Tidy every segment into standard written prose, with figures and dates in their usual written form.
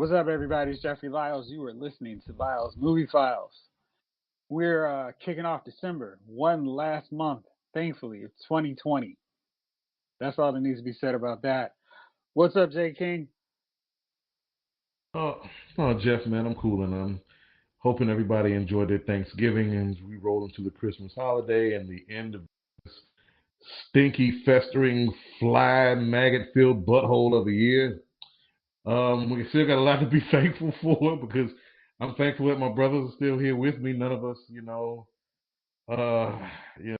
What's up, everybody? It's Jeffrey Lyles. You are listening to Lyles Movie Files. We're kicking off December, one last month, thankfully, of 2020. That's all that needs to be said about that. What's up, J. King? Oh, Jeff, man, I'm cool and I'm hoping everybody enjoyed their Thanksgiving and we roll into the Christmas holiday and the end of this stinky, festering, fly, maggot-filled butthole of a year. We still got a lot to be thankful for because I'm thankful that my brothers are still here with me. None of us, uh, you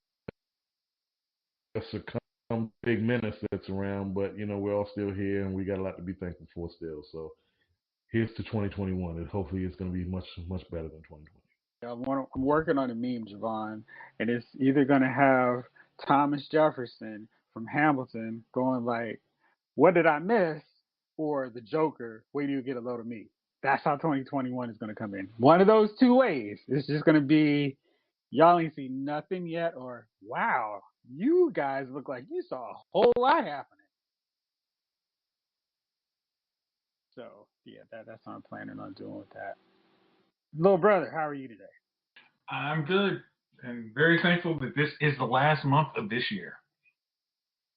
know, succumb big menace that's around, but we're all still here and we got a lot to be thankful for still. So here's to 2021, and hopefully it's going to be much, much better than 2020. I'm working on a meme, Jovon, and it's either going to have Thomas Jefferson from Hamilton going like, "What did I miss?" or the Joker, "Wait till you get a load of me." That's how 2021 is going to come in. One of those two ways. It's just going to be, y'all ain't seen nothing yet, or wow, you guys look like you saw a whole lot happening. So yeah, that's what I'm planning on doing with that. Little brother, how are you today? I'm good and very thankful that this is the last month of this year.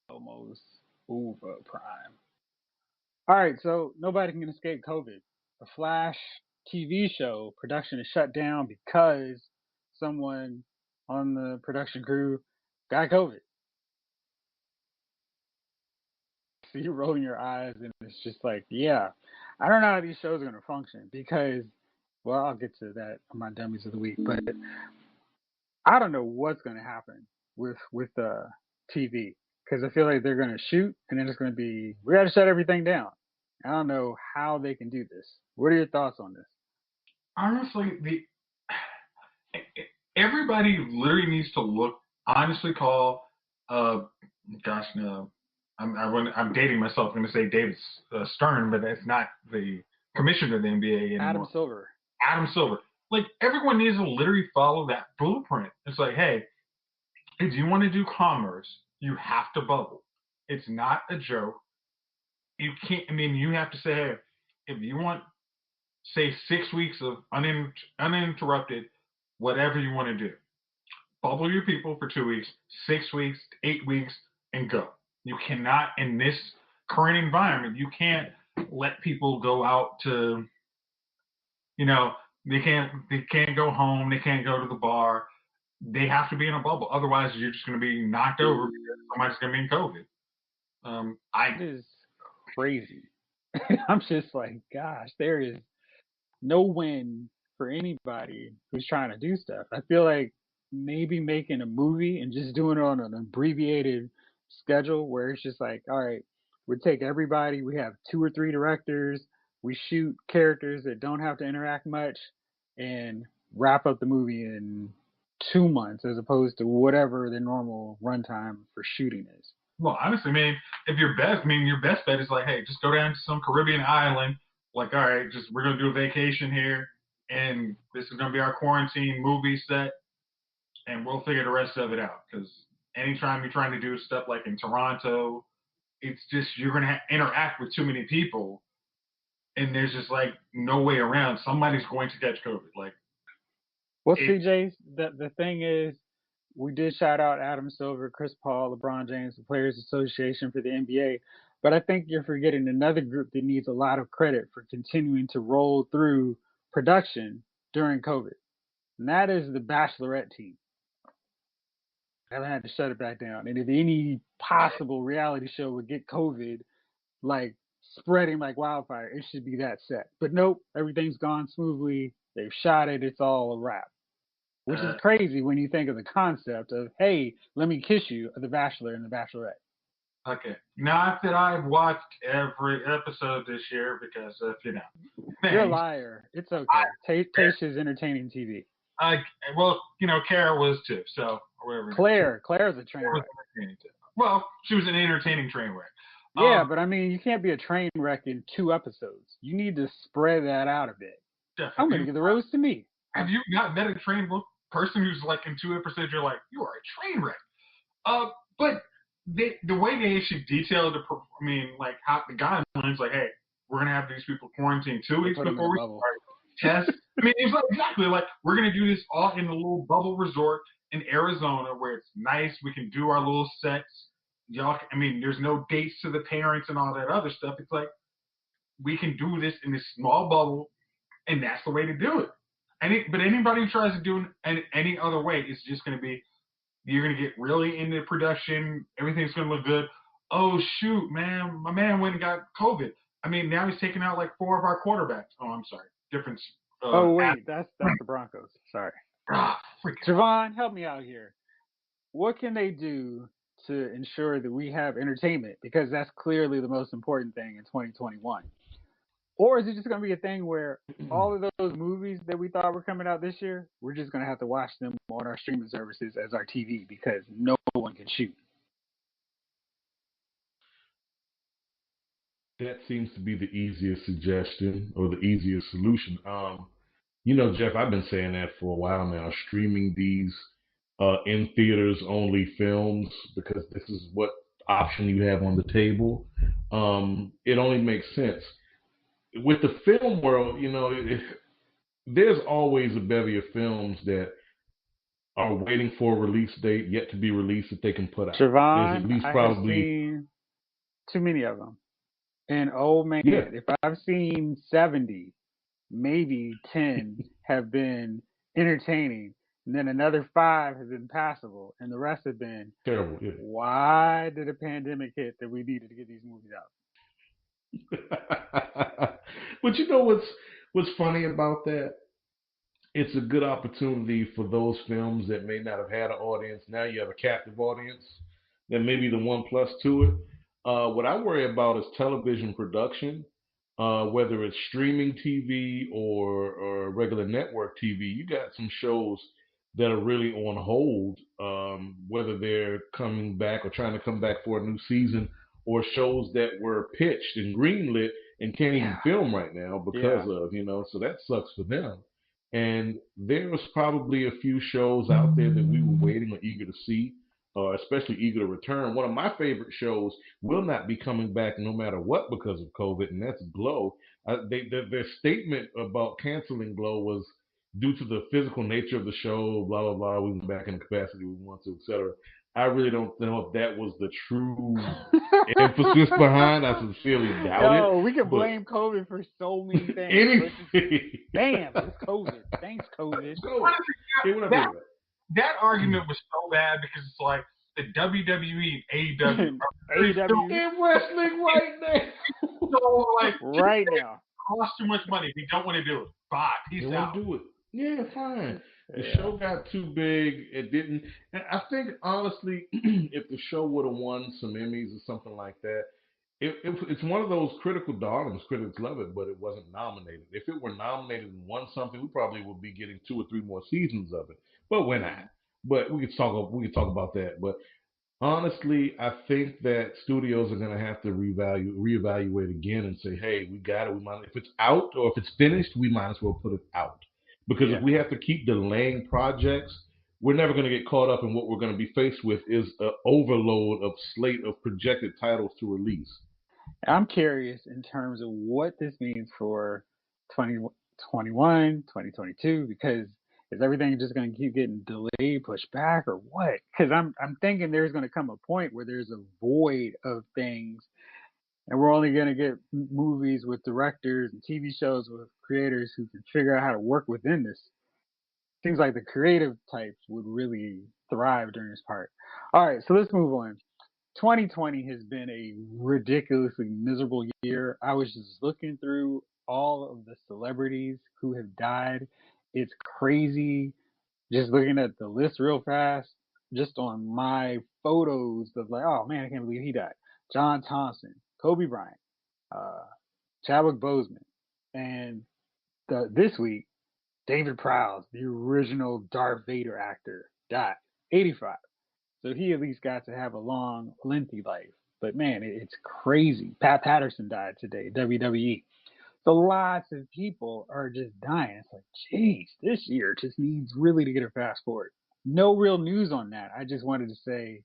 Almost over prime. All right, so nobody can escape COVID. The Flash TV show production is shut down because someone on the production crew got COVID. So you're rolling your eyes, and it's just like, yeah, I don't know how these shows are going to function because, well, I'll get to that on my dummies of the week, but I don't know what's going to happen with TV because I feel like they're going to shoot, and then it's going to be, we got to shut everything down. I don't know how they can do this. What are your thoughts on this? Honestly, everybody literally needs to look. Honestly, call. Gosh, no, I'm dating myself. I'm going to say David Stern, but that's not the commissioner of the NBA anymore. Adam Silver. Adam Silver. Like everyone needs to literally follow that blueprint. It's like, hey, if you want to do commerce, you have to bubble. It's not a joke. You can't. I mean, you have to say, hey, if you want, say, 6 weeks of uninterrupted, whatever you want to do, bubble your people for 2 weeks, 6 weeks, 8 weeks, and go. You cannot, in this current environment, you can't let people go out to, they can't go home, they can't go to the bar. They have to be in a bubble. Otherwise, you're just going to be knocked over because somebody's going to be in COVID. It is crazy. I'm just like, gosh, there is no win for anybody who's trying to do stuff. I feel like maybe making a movie and just doing it on an abbreviated schedule where it's just like, all right, we take everybody, we have 2 or 3 directors, we shoot characters that don't have to interact much, and wrap up the movie in 2 months as opposed to whatever the normal runtime for shooting is. Well, honestly, man, if your best bet is like, hey, just go down to some Caribbean island. Like, all right, we're gonna do a vacation here, and this is gonna be our quarantine movie set, and we'll figure the rest of it out. Because anytime you're trying to do stuff like in Toronto, it's just you're gonna interact with too many people, and there's just like no way around. Somebody's going to catch COVID. Like, well, CJ, the thing is, we did shout out Adam Silver, Chris Paul, LeBron James, the Players Association for the NBA. But I think you're forgetting another group that needs a lot of credit for continuing to roll through production during COVID. And that is the Bachelorette team. They haven't had to shut it back down. And if any possible reality show would get COVID, like spreading like wildfire, it should be that set. But nope, everything's gone smoothly. They've shot it. It's all a wrap. Which is crazy when you think of the concept of, hey, let me kiss you, of The Bachelor and The Bachelorette. Okay. Not that I've watched every episode this year because, You're a liar. It's okay. Taste is entertaining TV. Kara was too, so, or whatever. Claire's a train wreck. Well, she was an entertaining train wreck. Yeah, but I mean, you can't be a train wreck in 2 episodes. You need to spread that out a bit. I'm going to give the rose to me. Have you not met a train person who's like in 2 episodes, you're like, you are a train wreck. But the way they actually detailed how the guidelines, like, hey, we're going to have these people quarantined 2 weeks put 'em in before a we bubble. start. Test. I mean, it's like exactly like we're going to do this all in a little bubble resort in Arizona where it's nice. We can do our little sets. Y'all, I mean, there's no dates to the parents and all that other stuff. It's like we can do this in this small bubble, and that's the way to do it. But anybody who tries to do it any other way, it's just going to be, you're going to get really into production. Everything's going to look good. Oh, shoot, man. My man went and got COVID. I mean, now he's taking out like 4 of our quarterbacks. Oh, I'm sorry. Difference. That's the Broncos. Sorry. Freaking. Jovon, help me out here. What can they do to ensure that we have entertainment? Because that's clearly the most important thing in 2021. Or is it just going to be a thing where all of those movies that we thought were coming out this year, we're just going to have to watch them on our streaming services as our TV because no one can shoot? That seems to be the easiest suggestion or the easiest solution. Jeff, I've been saying that for a while now. Streaming these in theaters only films because this is what option you have on the table. It only makes sense with the film world. There's always a bevy of films that are waiting for a release date yet to be released that they can put out. Jovon, I have seen too many of them. And oh man, if I've seen 70, maybe 10 have been entertaining, and then another 5 have been passable, and the rest have been terrible. Yeah. Why did a pandemic hit that we needed to get these movies out? But you know what's funny about that? It's a good opportunity for those films that may not have had an audience. Now you have a captive audience. That may be the one plus to it. What I worry about is television production, whether it's streaming TV or regular network TV. You got some shows that are really on hold, whether they're coming back or trying to come back for a new season, or shows that were pitched and greenlit and can't even film right now because of, so that sucks for them. And there was probably a few shows out there that we were waiting or eager to see, especially eager to return. One of my favorite shows will not be coming back no matter what because of COVID, and that's Glow. Their statement about canceling Glow was due to the physical nature of the show, blah, blah, blah. We went back in the capacity we want to, etc. I really don't know if that was the true emphasis behind. I sincerely doubt it. No, we can blame COVID for so many things. Damn, it's COVID. Thanks, COVID. That argument was so bad because it's like the WWE and AEW in wrestling right now. So like right now, cost too much money. We don't want to do it. Bye. Peace out. Do it. Yeah, fine. The show got too big. It didn't. And I think honestly, if the show would have won some Emmys or something like that, it's one of those critical darlings. Critics love it, but it wasn't nominated. If it were nominated and won something, we probably would be getting 2 or 3 more seasons of it. But we're not. But we could talk about that. But honestly, I think that studios are going to have to reevaluate again and say, hey, we got it. If it's out or if it's finished, we might as well put it out. Because if we have to keep delaying projects, we're never going to get caught up in what we're going to be faced with is an overload of slate of projected titles to release. I'm curious in terms of what this means for 2021, 2022, because is everything just going to keep getting delayed, pushed back, or what? Because I'm thinking there's going to come a point where there's a void of things, and we're only going to get movies with directors and TV shows with creators who can figure out how to work within this. Seems like the creative types would really thrive during this part. All right, so let's move on. 2020 has been a ridiculously miserable year. I was just looking through all of the celebrities who have died. It's crazy. Just looking at the list real fast, just on my photos of like, oh man, I can't believe he died. John Thompson, Kobe Bryant, Chadwick Boseman, and this week, David Prowse, the original Darth Vader actor, died, 85. So he at least got to have a long, lengthy life. But man, it's crazy. Pat Patterson died today, WWE. So lots of people are just dying. It's like, geez, this year just needs really to get a fast forward. No real news on that. I just wanted to say,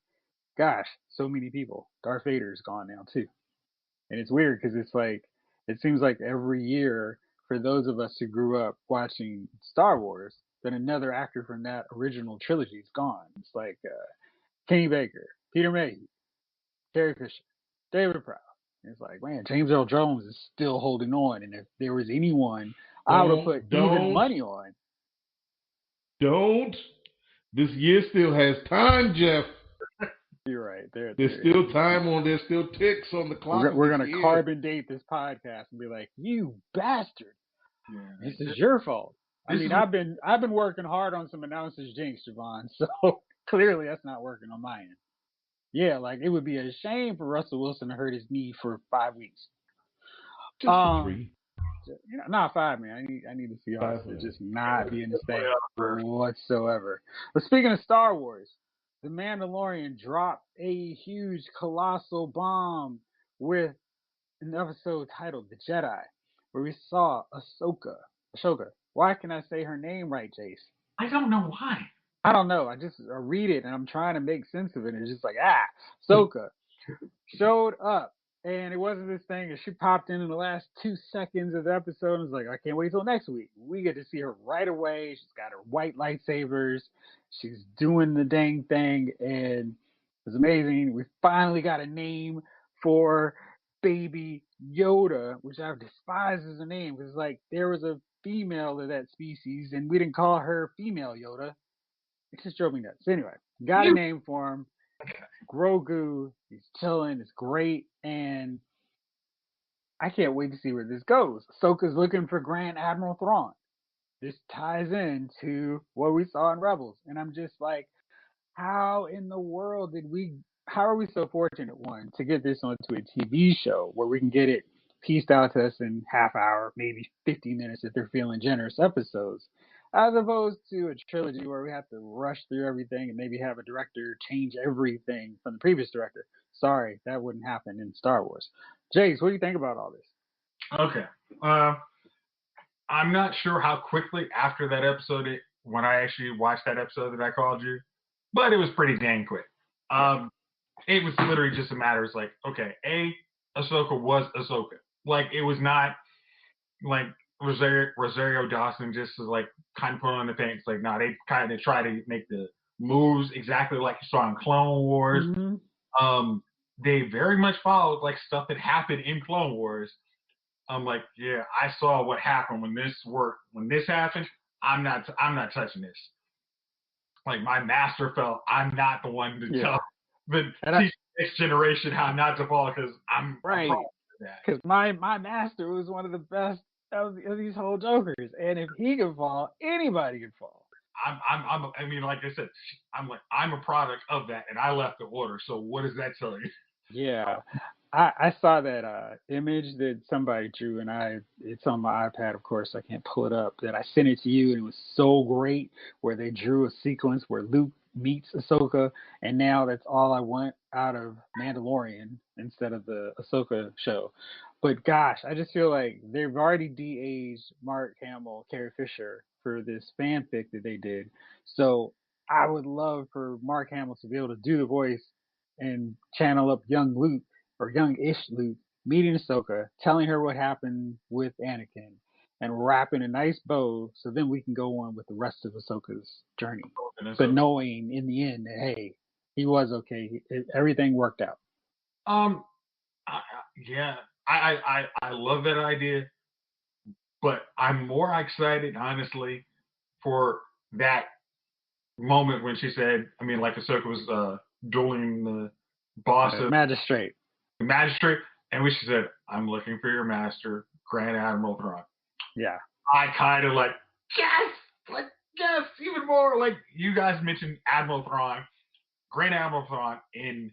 gosh, so many people. Darth Vader is gone now too. And it's weird because it's like it seems like every year, for those of us who grew up watching Star Wars, then another actor from that original trilogy is gone. It's like Kenny Baker, Peter Mayhew, Carrie Fisher, David Prowse. It's like, man, James Earl Jones is still holding on, and if there was anyone I would have put even money on. Don't. This year still has time, Jeff. You're right. There's still time on. There's still ticks on the clock. We're gonna carbon date this podcast and be like, you bastard. Yeah, this is your fault. I mean, I've been working hard on some announcers jinx, Jovon, so clearly that's not working on my end. Yeah, like it would be a shame for Russell Wilson to hurt his knee for 5 weeks. Just 3. Not 5, man. I need the Seahawks to just not be in this thing whatsoever. But speaking of Star Wars, The Mandalorian dropped a huge, colossal bomb with an episode titled The Jedi, where we saw Ahsoka. Why can I say her name right, Jayce? I don't know why. I don't know. I read it and I'm trying to make sense of it. And it's just like, Ahsoka showed up. And it wasn't this thing. And she popped in the last 2 seconds of the episode. And was like, I can't wait till next week. We get to see her right away. She's got her white lightsabers. She's doing the dang thing. And it was amazing. We finally got a name for Baby Yoda, which I've despised as a name. Because, like, there was a female of that species. And we didn't call her Female Yoda. It just drove me nuts. Anyway, got a name for him. Grogu, he's chilling, it's great, and I can't wait to see where this goes. Ahsoka's looking for Grand Admiral Thrawn. This ties into what we saw in Rebels, and I'm just like, how in the world how are we so fortunate, one, to get this onto a TV show where we can get it pieced out to us in half hour, maybe 50 minutes if they're feeling generous episodes, as opposed to a trilogy where we have to rush through everything and maybe have a director change everything from the previous director. Sorry, that wouldn't happen in Star Wars. Jayce, what do you think about all this? Okay. I'm not sure how quickly after that episode, when I actually watched that episode that I called you, but it was pretty dang quick. It was literally just a matter. It's like, okay, Ahsoka was Ahsoka. Like, it was not like Rosario Dawson just is like kind of put on the pants. Like, no, they kind of try to make the moves exactly like you saw in Clone Wars. Mm-hmm. They very much followed like stuff that happened in Clone Wars. I'm like, yeah, I saw what happened when this worked. When this happened, I'm not touching this. Like, my master fell. I'm not the one to tell the next generation how not to fall, because I'm right. Because my master was one of the best of these whole Jokers, and if he could fall, anybody could fall. I mean, like I said, I'm a product of that, and I left the order. So what does that tell you? Yeah, I saw that image that somebody drew, and it's on my iPad, of course. I can't pull it up. That I sent it to you, and it was so great, where they drew a sequence where Luke meets Ahsoka, and now that's all I want out of Mandalorian instead of the Ahsoka show. But gosh, I just feel like they've already de-aged Mark Hamill, Carrie Fisher for this fanfic that they did. So I would love for Mark Hamill to be able to do the voice and channel up young Luke, or young-ish Luke, meeting Ahsoka, telling her what happened with Anakin, and wrapping a nice bow so then we can go on with the rest of Ahsoka's journey. But knowing in the end that, hey, he was okay. Everything worked out. Yeah, I love that idea, but I'm more excited, honestly, for that moment when she said, I mean, like Ahsoka was dueling the boss of magistrate, and when she said, "I'm looking for your master, Grand Admiral Thrawn." Yeah, I kind of like, yes, even more. Like, you guys mentioned Admiral Thrawn, Grand Admiral Thrawn in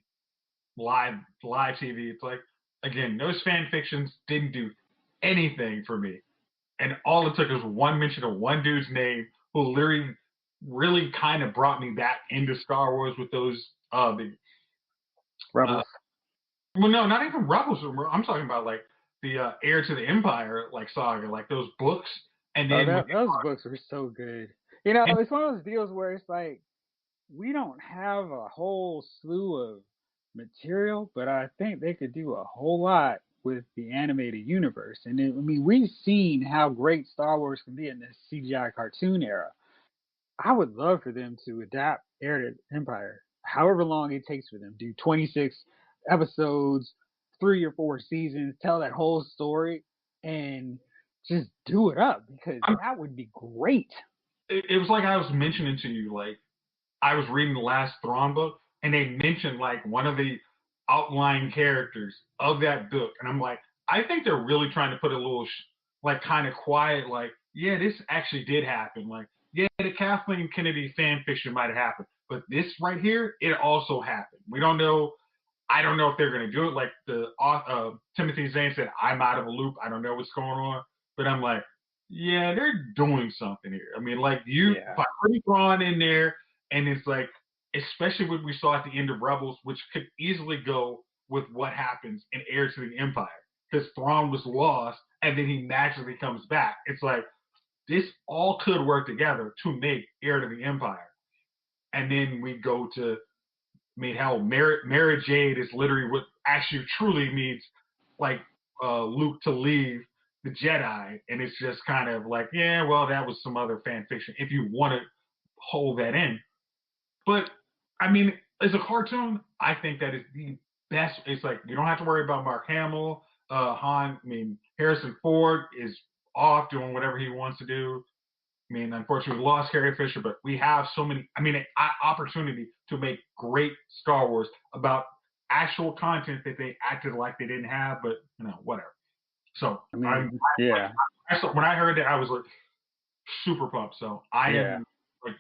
live TV. It's like, again, those fan fictions didn't do anything for me, and all it took was one mention of one dude's name who literally really kind of brought me back into Star Wars with those the Rebels. Well, no, not even Rebels. I'm talking about like the Heir to the Empire like saga, like those books. And then those books were so good. You know, it's one of those deals where it's like, we don't have a whole slew of material, but I think they could do a whole lot with the animated universe. And I mean, we've seen how great Star Wars can be in this CGI cartoon era. I would love for them to adapt Heir to Empire, however long it takes for them. Do 26 episodes, 3 or 4 seasons, tell that whole story, and just do it up because that would be great. It was like I was mentioning to you, like I was reading the last Thrawn book, and they mentioned like one of the outlying characters of that book, and I'm like, I think they're really trying to put a little like kind of quiet, like, yeah, this actually did happen. Like, yeah, the Kathleen Kennedy fan fiction might have happened, but this right here, it also happened. We don't know. I don't know if they're going to do it. Like the Timothy Zahn said, I'm out of the loop. I don't know what's going on, but I'm like, yeah, they're doing something here. I mean, like by putting Thrawn in there, and it's like, especially what we saw at the end of Rebels, which could easily go with what happens in Heir to the Empire, because Thrawn was lost and then he magically comes back. It's like this all could work together to make Heir to the Empire, and then we go to. I mean, hell, Mara Jade is literally what actually truly means like Luke to leave the Jedi, and it's just kind of like, yeah, well, that was some other fan fiction if you want to hold that in. But I mean, as a cartoon, I think that is the best. It's like you don't have to worry about Mark Hamill, Han. I mean, Harrison Ford is off doing whatever he wants to do. I mean, unfortunately, we lost Carrie Fisher, but we have so many. I mean, opportunity to make great Star Wars about actual content that they acted like they didn't have, but whatever. So I mean, yeah. When I heard that, I was like super pumped. So I am like,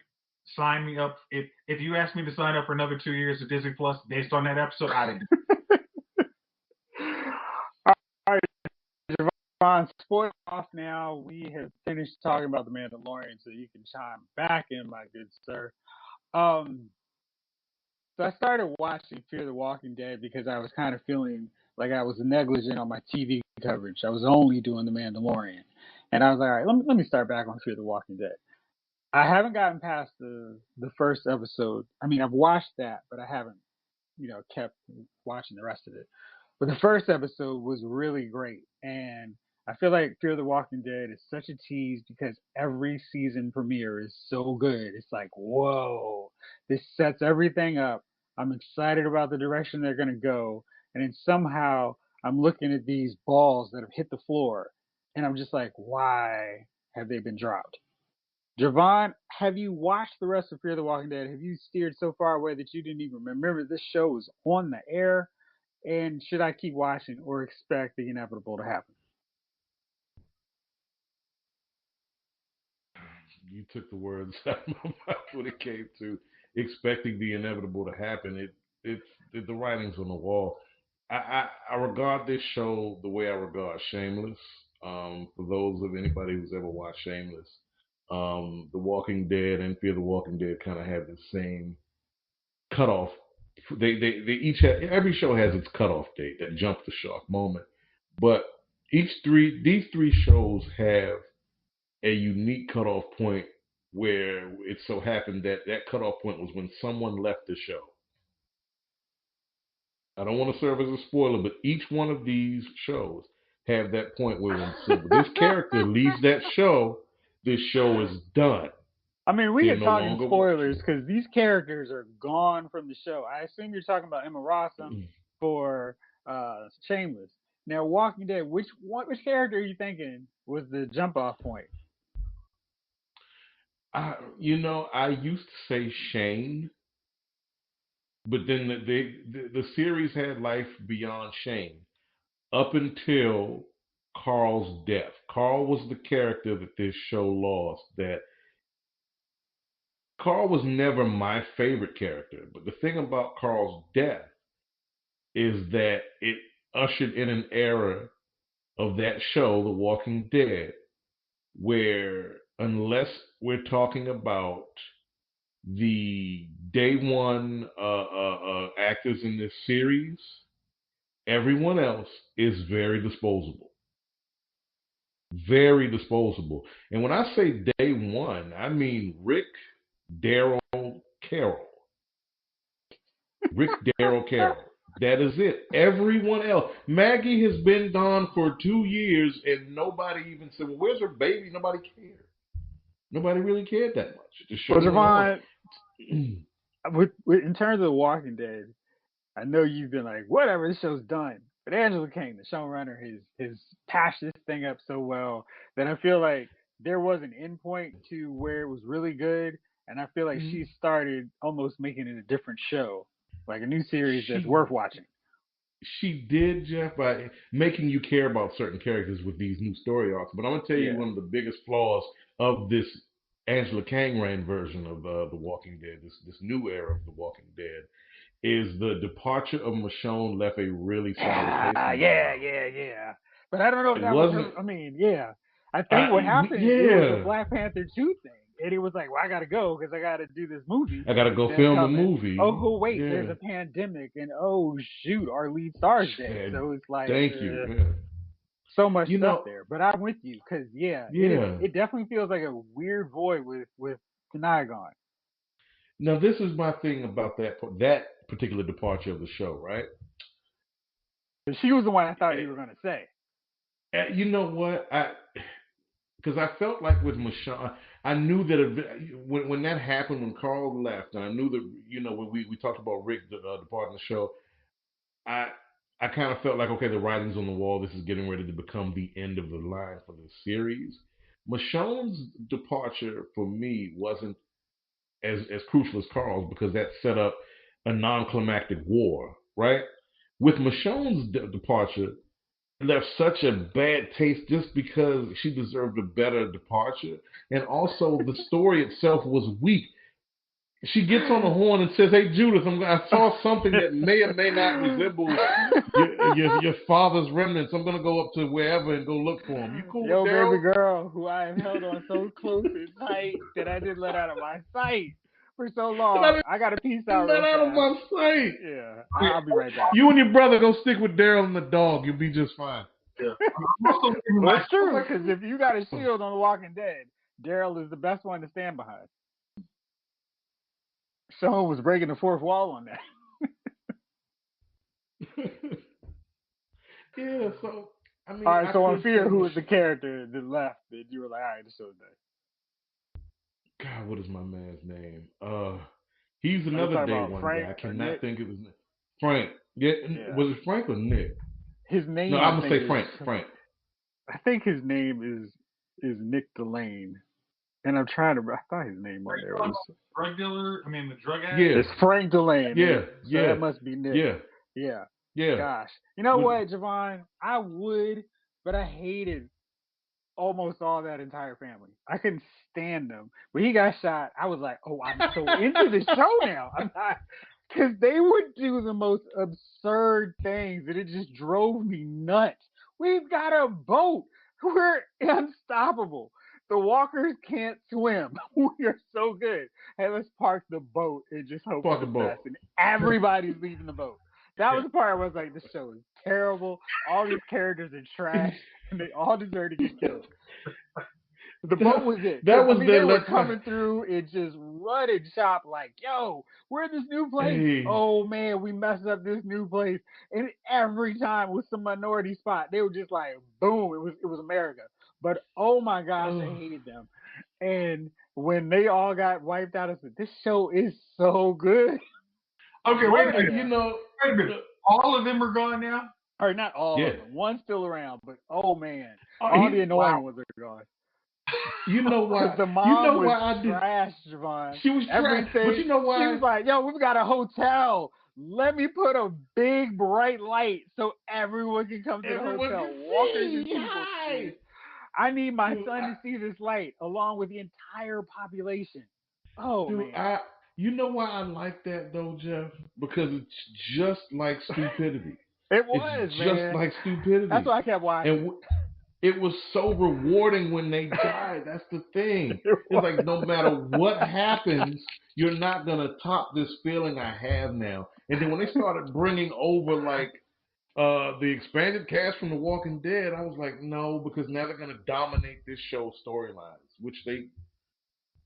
sign me up. If you ask me to sign up for another 2 years of Disney Plus based on that episode, I didn't. All right, Jovon, spoil off now. We have finished talking about the Mandalorian, so you can chime back in, my good sir. So I started watching Fear the Walking Dead because I was kind of feeling like I was negligent on my TV coverage. I was only doing the Mandalorian, and I was like, all right, let me start back on Fear the Walking Dead. I haven't gotten past the first episode. I mean, I've watched that, but I haven't, kept watching the rest of it. But the first episode was really great, and I feel like Fear the Walking Dead is such a tease because every season premiere is so good. It's like, whoa, this sets everything up. I'm excited about the direction they're gonna go, and then somehow I'm looking at these balls that have hit the floor, and I'm just like, why have they been dropped? Jovon, have you watched the rest of Fear the Walking Dead? Have you steered so far away that you didn't even remember this show was on the air? And should I keep watching or expect the inevitable to happen? You took the words out of my mouth when it came to expecting the inevitable to happen. The writing's on the wall. I regard this show the way I regard Shameless. For those of anybody who's ever watched Shameless, The Walking Dead and Fear the Walking Dead kind of have the same cutoff. They each have, every show has its cutoff date, that jump the shark moment. But these three shows have a unique cutoff point where it so happened that that cutoff point was when someone left the show. I don't want to serve as a spoiler, but each one of these shows have that point where when this character leaves that show, this show is done. I mean, we can talk in spoilers because these characters are gone from the show. I assume you're talking about Emma Rossum for Shameless. Now, Walking Dead, which character are you thinking was the jump off point? I used to say Shane, but then the series had life beyond Shane up until Carl's death. Carl was the character that this show lost. That Carl was never my favorite character, but the thing about Carl's death is that it ushered in an era of that show, The Walking Dead, where unless we're talking about the day one actors in this series, everyone else is very disposable. Very disposable. And when I say day one, I mean Rick, Daryl, Carol. Rick, Daryl, Carol. That is it. Everyone else. Maggie has been gone for 2 years, and nobody even said, "Well, where's her baby?" Nobody cared. Nobody really cared that much. The show Well, went on. Javon, in terms of The Walking Dead, I know you've been like, whatever, this show's done. But Angela King, the showrunner, has patched this thing up so well that I feel like there was an endpoint to where it was really good, and I feel like Mhm. she started almost making it a different show, like a new series that's She worth watching. she did, Jeff, by making you care about certain characters with these new story arcs. But I'm gonna tell you Yeah. one of the biggest flaws of this Angela Kang ran version of The Walking Dead, this new era of The Walking Dead, is the departure of Michonne left a really sour taste Yeah, in my yeah, mouth. yeah, yeah. But I don't know if It that was wasn't. her. I mean, yeah. I think what happened, it was a Yeah, Black Panther 2 thing. And it was like, well, I got to go because I got to do this movie I gotta go that's film the coming. movie. Oh, wait, there's Yeah, a pandemic. And oh, shoot, our lead star's dead. and So it's like, thank you. Yeah. so much You stuff know, there. But I'm with you because, yeah, yeah. it definitely feels like a weird void with Tanai gone. Now this is my thing about that particular departure of the show, right? But she was the one I thought Eh, you were going to say. You know what? Because I felt like with Michonne, I knew that when that happened, when Carl left, and I knew that when we talked about Rick departing the show, I I kind of felt like, okay, the writing's on the wall. This is getting ready to become the end of the line for the series. Michonne's departure for me wasn't as crucial as Carl's because that set up a non-climactic war, right? With Michonne's departure, it left such a bad taste just because she deserved a better departure, and also the story itself was weak. She gets on the horn and says, "Hey Judith, I saw something that may or may not resemble your father's remnants. I'm gonna go up to wherever and go look for him. You cool with Yo, baby Daryl?" girl, who I have held on so close and tight that I didn't let out of my sight for so And I long. didn't I got to peace out let real out of fast. my sight. Yeah, Yeah, I'll be right back. You and your brother go stick with Daryl and the dog. You'll be just fine. yeah. I'm also thinking Well, like, it's true, Like, because if you got a shield on The Walking Dead, Daryl is the best one to stand behind. Someone was breaking the fourth wall on that. yeah. So I All mean, right, I so on could say, Fear, who was the character that left that you were like, all right, the show's done? God, what is my man's name? He's Are you another talking day about one guy. Frank I or cannot Nick? think of his name. Frank. Yeah, Yeah. was it Frank or Nick? His No, name, I I'm gonna think, say is, Frank. Frank. I think his name is Nick Delane. And I'm trying to, I thought his name on there was, drug dealer. I mean, the drug addict. Yeah, it's Frank Delane. yeah, So yeah, that must be Nick. yeah, Yeah. yeah. Gosh. You know With, what, Javon? I would, but I hated almost all that entire family. I couldn't stand them. When he got shot, I was like, oh, I'm so into the show now. I'm not, because they would do the most absurd things, and it just drove me nuts. We've got a boat. We're unstoppable. The walkers can't swim. We are so good. Hey, let's park the boat and just hope for Park the the boat. best. And everybody's leaving the boat. That was Yeah. the part I was like, this show is terrible. All these characters are trash, and they all deserve to get killed. The boat was it. That Because, I was mean, their they were let's. coming through and just running shop like, yo, we're in this new place. Hey, Oh, man, we messed up this new place. And every time with some minority spot, they were just like, boom, it was America. But, oh, my gosh, I oh, hated them. And when they all got wiped out, I said, this show is so good. Okay, I'm wait a loving it minute. you now. know, Wait a minute. All of them are gone now. Or not all yeah. of them. One's still around, but, oh, man, Oh, all the annoying Wow. ones are gone. you know Because why? the You mom know was why I did? trash, Javon. She was trash, but Everything. you know She was why? like, yo, we've got a hotel. Let me put a big bright light so everyone can come to the Everyone hotel. can Walkers and see. people Hi. see. I need my Dude, son to see this light along with the entire population. Oh, dude, man. you know why I like that though, Jeff? Because it's just like stupidity. It It's was, just man. like That's stupidity, why I kept watching. and it was so rewarding when they died. That's the thing. It It's was. like no matter what happens, you're not gonna top this feeling I have now. And then when they started bringing over like the expanded cast from The Walking Dead, I was like, no, because now they're gonna dominate this show's storylines, which they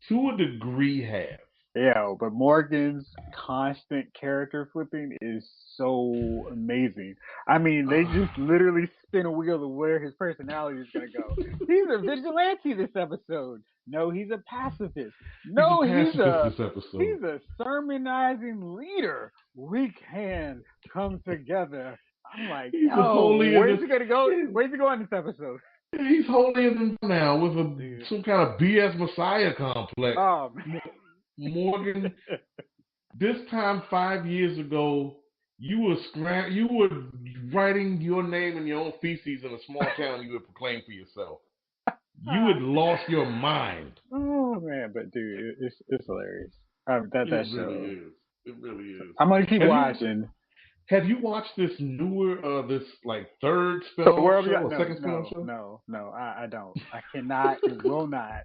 to a degree have. Yeah, but Morgan's constant character flipping is so amazing. I mean, they just literally spin a wheel of where his personality is gonna go. He's a vigilante this episode. No, he's a pacifist. He's a No, pacifist this episode. he's a sermonizing leader. We can come together. I'm like, He's a yo, holier where's than he gonna go? Where's he going this episode? he's holier than now with Dude. some kind of BS Messiah complex. Oh man. Morgan, this time 5 years ago, you were writing your name in your own feces in a small town you would proclaim for yourself. You had lost your mind. Oh man, but dude, it's hilarious. That It show. really is. It really is. I'm gonna keep watching. Have you watched this newer, this like third So spin-off where are we show at? or No, second spin-off show? no, I don't. I cannot and will not.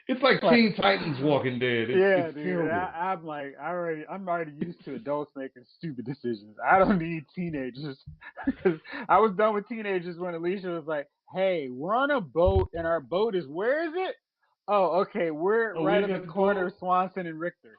It's like Teen Titans Walking Dead. It's dude. terrible. I'm like, I'm already used to adults making stupid decisions. I don't need teenagers because I was done with teenagers when Alicia was like, "Hey, we're on a boat and our boat is where is it? Oh, okay, we're right on the corner of Swanson and Richter."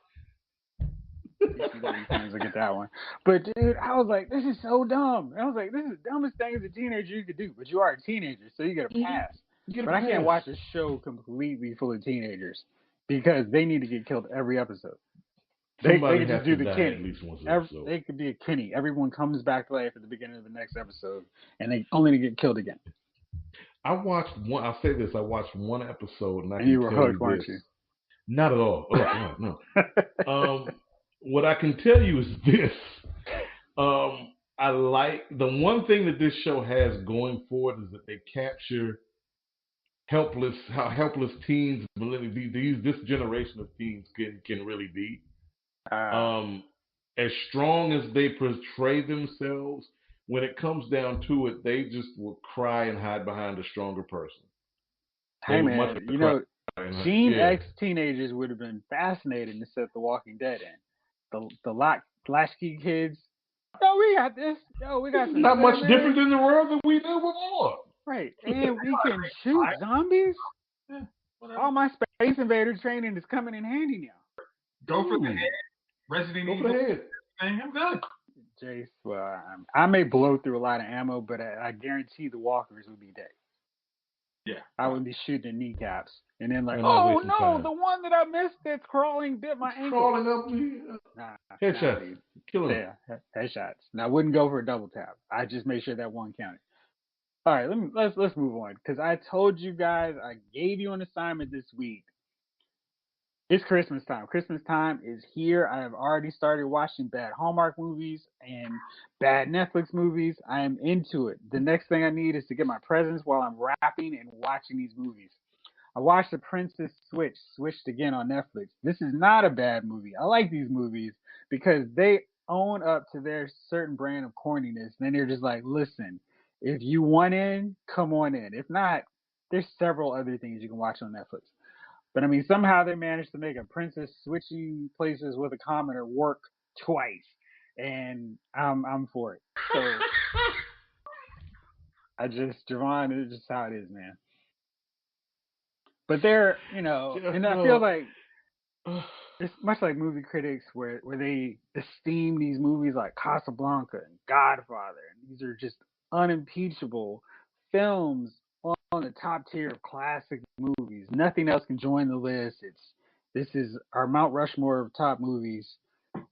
I get that one. But dude, I was like, this is so dumb. And I was like, this is the dumbest thing as a teenager you could do. But you are a teenager, so you get a pass. But I can't watch a show completely full of teenagers because they need to get killed every episode. They could just do the Kenny. At least once an episode. They could be a Kenny. Everyone comes back to life at the beginning of the next episode, and they only to get killed again. I watched one. I'll say this: I watched one episode, and you were hooked, weren't you? Not at all. Oh, no. What I can tell you is this. I like the one thing that this show has going for it is that they capture how helpless teens, this generation of teens can really be. As strong as they portray themselves, when it comes down to it, they just will cry and hide behind a stronger person. Hey man, you know, Gen X teenagers would have been fascinating to set The Walking Dead in. The latchkey kids. Oh, we got this. Oh, we got some. Not much different than the world that we knew before. Right, and we can shoot zombies. All my Space Invader training is coming in handy now. Go for the head. Resident Evil. Thing. I'm good. Jayce, well, I may blow through a lot of ammo, but I guarantee the walkers will be dead. Yeah. I would be shooting the kneecaps. And then like, oh no, time. The one that I missed that's crawling bit my ankle. Crawling up me. Headshots. Kill him. Yeah, headshots. And I wouldn't go for a double tap. I just made sure that one counted. All right, let's move on. Because I told you guys, I gave you an assignment this week. It's Christmas time. Christmas time is here. I have already started watching bad Hallmark movies and bad Netflix movies. I am into it. The next thing I need is to get my presents while I'm wrapping and watching these movies. I watched The Princess Switched again on Netflix. This is not a bad movie. I like these movies because they own up to their certain brand of corniness. And then they're just like, listen, if you want in, come on in. If not, there's several other things you can watch on Netflix. But I mean, somehow they managed to make a princess switching places with a commoner work twice, and I'm for it. So Jovon is just how it is, man. But they're, and I feel like it's much like movie critics where they esteem these movies like Casablanca and Godfather, and these are just unimpeachable films on the top tier of classic movies. Nothing else can join the list. This is our Mount Rushmore of top movies.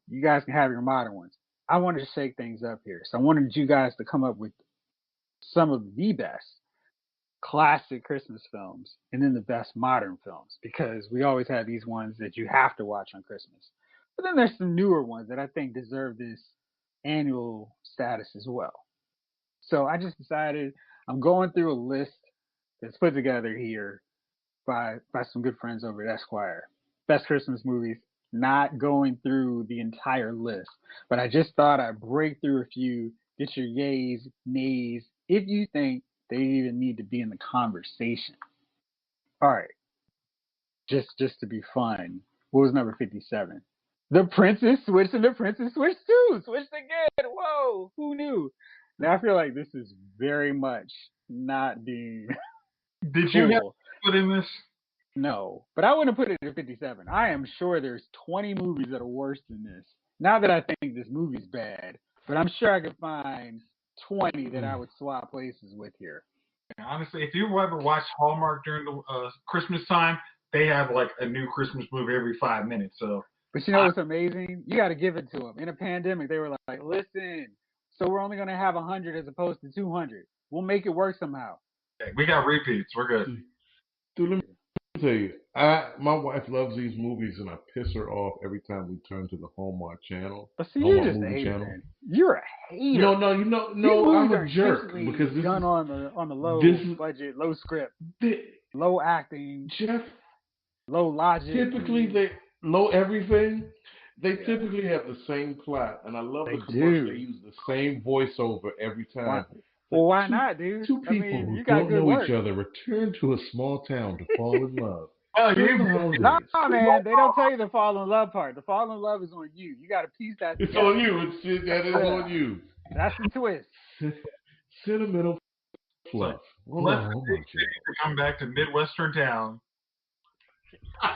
You guys can have your modern ones. I wanted to shake things up here. So I wanted you guys to come up with some of the best classic Christmas films and then the best modern films, because we always have these ones that you have to watch on Christmas. But then there's some newer ones that I think deserve this annual status as well. So I just decided I'm going through a list that's put together here by some good friends over at Esquire. Best Christmas movies, not going through the entire list. But I just thought I'd break through a few, get your yays, nays, if you think they even need to be in the conversation. All right. Just to be fun. What was number 57? The Princess Switched and the Princess Switched too. Switched again. Whoa. Who knew? Now I feel like this is very much not being Did cool. You have to put in this? No, but I wouldn't put it at 57. I am sure there's 20 movies that are worse than this. Not that I think this movie's bad, but I'm sure I could find 20 that I would swap places with here. Honestly, if you ever watch Hallmark during the Christmas time, they have like a new Christmas movie every 5 minutes. So, But you know what's amazing? You got to give it to them. In a pandemic, they were like, listen, so we're only going to have 100 as opposed to 200. We'll make it work somehow. we got repeats. We're good. Dude, let me tell you, my wife loves these movies, and I piss her off every time we turn to the Hallmark channel. But see, you're Hallmark just a movie hater, channel. man. You're a hater. No, I'm a jerk because this done is on the low budget, low script, low acting, Jeff. low logic. Typically, they low everything. They typically have the same plot, and I love the commercial. They use the same voiceover every time. Well, why not, dude? Two people who got don't good know work. each other return to a small town to fall in love. Nah, man, they don't tell you the fall in love part. The fall in love is on you. You got to piece that together. It's on you. That is on you. That's the twist. Sentimental fluff. Let's come back to Midwestern town.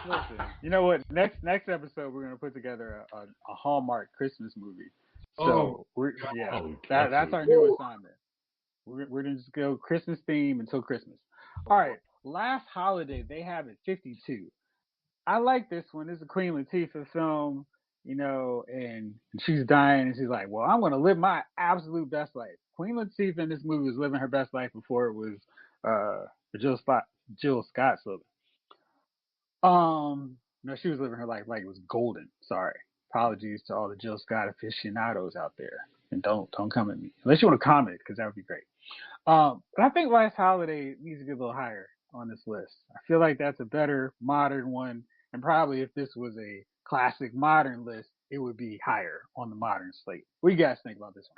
Listen, you know what? Next episode, we're gonna put together a Hallmark Christmas movie. So that's our new assignment. We're gonna just go Christmas theme until Christmas. All right, last holiday they have it 52. I like this one. This is a Queen Latifah film, and she's dying, and she's like, "Well, I'm gonna live my absolute best life." Queen Latifah in this movie was living her best life before it was Jill Scott living. No, she was living her life like it was golden. Sorry. Apologies to all the Jill Scott aficionados out there. And don't come at me. Unless you want to comment, because that would be great. But I think Last Holiday needs to be a little higher on this list. I feel like that's a better modern one. And probably if this was a classic modern list, it would be higher on the modern slate. What do you guys think about this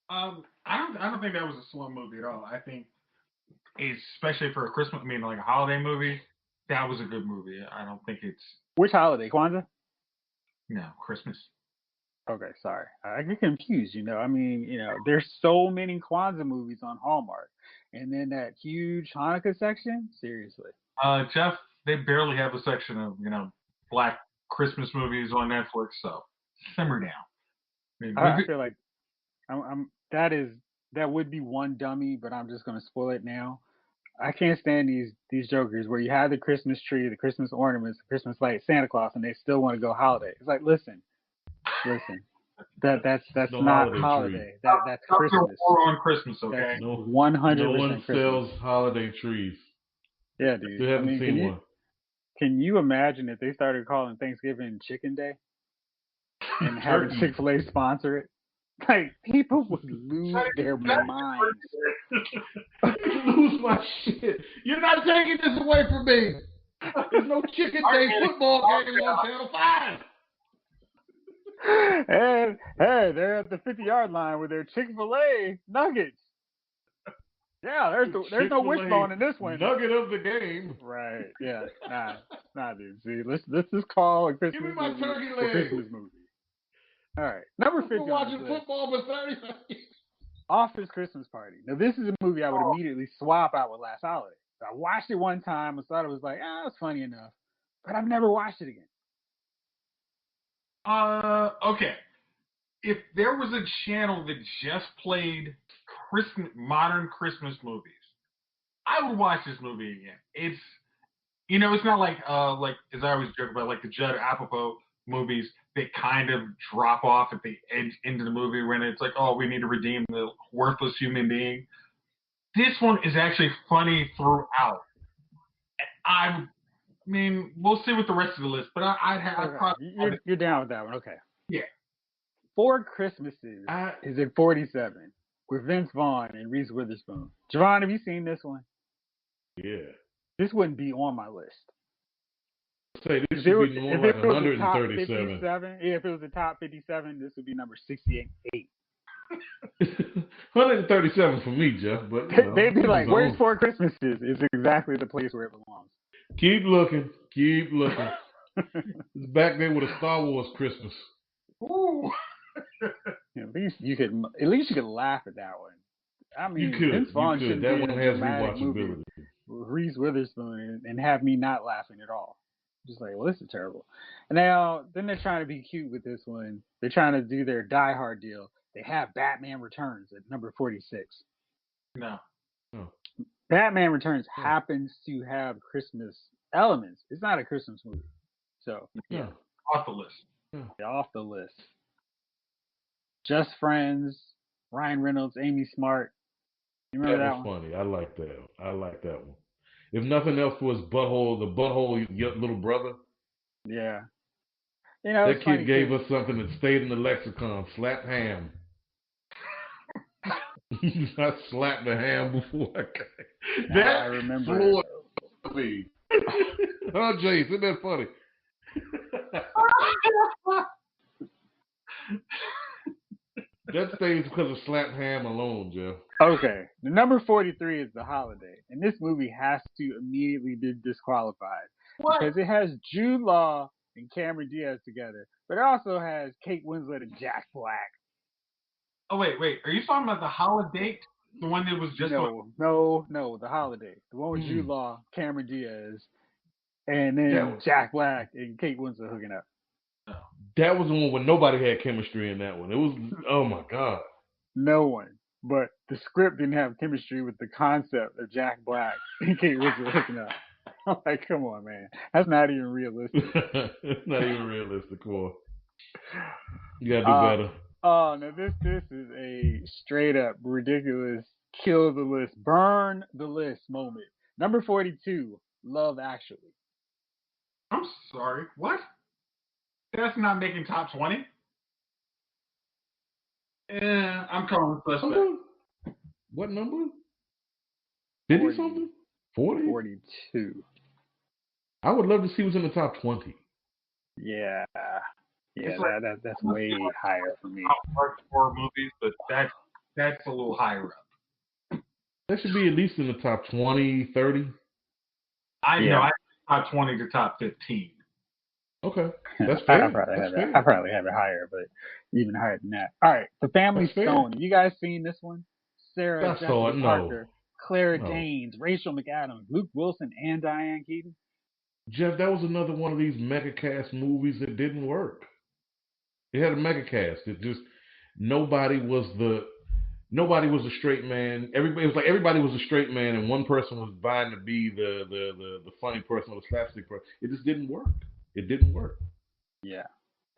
one? I don't think that was a slow movie at all. I think, especially for a Christmas, like a holiday movie, that was a good movie. I don't think it's... Which holiday? Kwanzaa? No, Christmas. Okay, sorry. I get confused, there's so many Kwanzaa movies on Hallmark. And then that huge Hanukkah section? Seriously. Jeff, they barely have a section of, black Christmas movies on Netflix, so simmer down. I feel like that would be one dummy, but I'm just gonna spoil it now. I can't stand these jokers where you have the Christmas tree, the Christmas ornaments, the Christmas lights, Santa Claus, and they still want to go holiday. It's like, listen, that's not holiday. That's Christmas. On Christmas, okay? 100%. No one sells Christmas. holiday trees. Yeah, dude. You haven't seen one. Can you imagine if they started calling Thanksgiving Chicken Day and having Chick-fil-A sponsor it? Like, people would lose their minds. Lose my shit. You're not taking this away from me. There's no Chicken Day football game on Channel 5. And hey, they're at the 50-yard line with their Chick-fil-A nuggets. Yeah, there's no wishbone in this one. Nugget of the game. Right. Yeah. Nah, dude. See, let's just call a Christmas movie. Give me my turkey leg. Christmas movie. All right. Number 50. We're watching football for 30 seconds. Office Christmas Party. Now, this is a movie I would immediately swap out with Last Holiday. I watched it one time and thought it was like, it's funny enough. But I've never watched it again. Okay. If there was a channel that just played modern Christmas movies, I would watch this movie again. It's, it's not like as I always joke about, like the Judd Apatow movies that kind of drop off at the end of the movie when it's like, oh, we need to redeem the worthless human being. This one is actually funny throughout. We'll see with the rest of the list, but you're down with that one, okay? Yeah. Four Christmases is at 47 with Vince Vaughn and Reese Witherspoon. Jovon, have you seen this one? Yeah. This wouldn't be on my list. Say this should be more like 137. If it was the top 57, this would be number 68. 137 for me, Jeff. But they'd be like, "Where's Four Christmases?" Is exactly the place where it belongs. Keep looking. It's back there with a Star Wars Christmas. Ooh. At least you could laugh at that one. I You mean, Vince could. You Vaughn could. shouldn't That be in one a has dramatic movie rewatchability. with Reese Witherspoon and have me not laughing at all. Just like, well, this is terrible. And now, then they're trying to be cute with this one. They're trying to do their Die Hard deal. They have Batman Returns at number 46. No. Oh. Batman Returns Yeah. happens to have Christmas elements. It's not a Christmas movie. So, yeah, Off the list. off the list. Just Friends, Ryan Reynolds, Amy Smart. You remember that was one? funny. I like that. I like that one. If nothing else was the butthole little brother. Yeah. You know, That it's kid funny gave because us something that stayed in the lexicon. Slap ham. I slapped the ham before I got that. I remember. Floored me. Oh, Jayce, isn't that funny? That stays because of slap ham alone, Jeff. Okay, the number 43 is The Holiday, and this movie has to immediately be disqualified because it has Jude Law and Cameron Diaz together, but it also has Kate Winslet and Jack Black. Oh wait. Are you talking about The Holiday? The one that was just No, The Holiday, the one with Jude Law, Cameron Diaz, and then Jack Black and Kate Winslet hooking up. That was the one where nobody had chemistry in that one. It was, oh my God. No one. But the script didn't have chemistry with the concept of Jack Black and Kate Winslet hooking up. I'm like, come on, man. That's not even realistic. It's not even realistic, boy. You gotta do better. Oh, no, this is a straight up ridiculous kill the list, burn the list moment. Number 42, Love Actually. I'm sorry. What? That's not making top 20? I'm calling suspect. What number? 50 something? 40? 42. I would love to see what's in the top 20. Yeah. Yeah, like, that's way higher for me. Top horror movies, but that's a little higher up. That should be at least in the top 20, 30. I know. I top 20 to top 15. Okay, that's fair. I probably have it higher, but even higher than that. All right, The Family Stone. Have you guys seen this one? Sarah Jessica Parker, Clara Danes, Rachel McAdams, Luke Wilson, and Diane Keaton. Jeff, that was another one of these mega cast movies that didn't work. It had a mega cast. It just nobody was a straight man. Everybody was a straight man, and one person was vying to be the funny person or the slapstick person. It just didn't work. It didn't work. Yeah.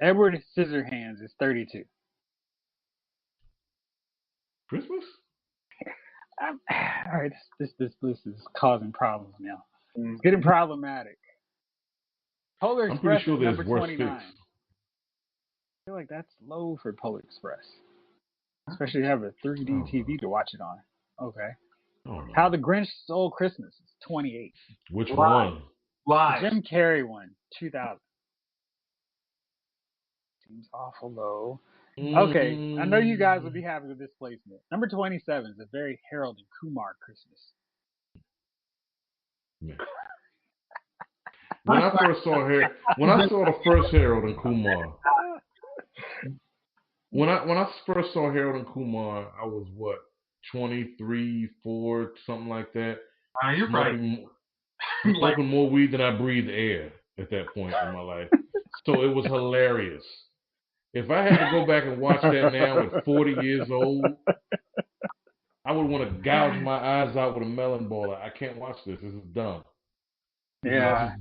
Edward Scissorhands is 32. Christmas? All right, this list is causing problems now. It's getting problematic. Polar Express, I'm pretty sure there's number 29. I feel like that's low for Polar Express, especially if you have a 3D TV to watch it on. Okay. How the Grinch Stole Christmas is 28. Which one? Live. The Jim Carrey one, 2000. Seems awful low. Okay, I know you guys will be happy with this placement. Number 27 is a very Harold and Kumar Christmas. Yeah. When I saw the first Harold and Kumar, when I first saw Harold and Kumar, I was what, 23, 4, something like that. You're smoking, right. Smoking more weed than I breathed air at that point in my life. So it was hilarious. If I had to go back and watch that now at 40 years old, I would want to gouge my eyes out with a melon ball. I can't watch this. This is dumb. Yeah.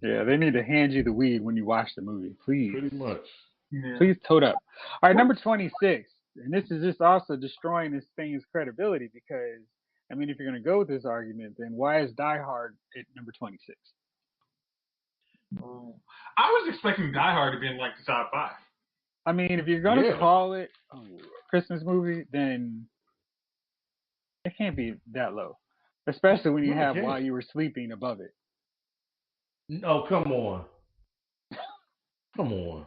Yeah, they need to hand you the weed when you watch the movie, please. Pretty much. Yeah. Please tote up. All right, number 26. And this is just also destroying this thing's credibility because, I mean, if you're going to go with this argument, then why is Die Hard at number 26? I was expecting Die Hard to be in like the top 5. I mean, if you're going to call it a Christmas movie, then it can't be that low. Especially when you have While You Were Sleeping above it. No, come on. Come on.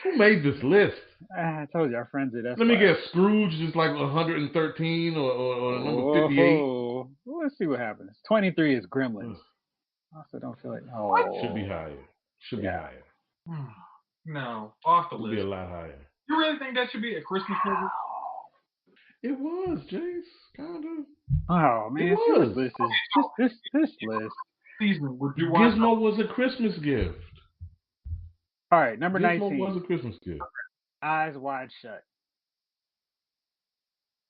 Who made this list? I told you, our friends at Let me guess, Scrooge is like 113 or number 58? Let's see what happens. 23 is Gremlins. I also don't feel like... Should be higher. Should be higher. No, off the list. Should be a lot higher. You really think that should be a Christmas movie? It was, Jace. Kind of. Oh It man, see this was. list is this list. Season, would you watch? Gizmo was a Christmas gift. All right, number Gizmo was 19, a Christmas gift. Eyes Wide Shut.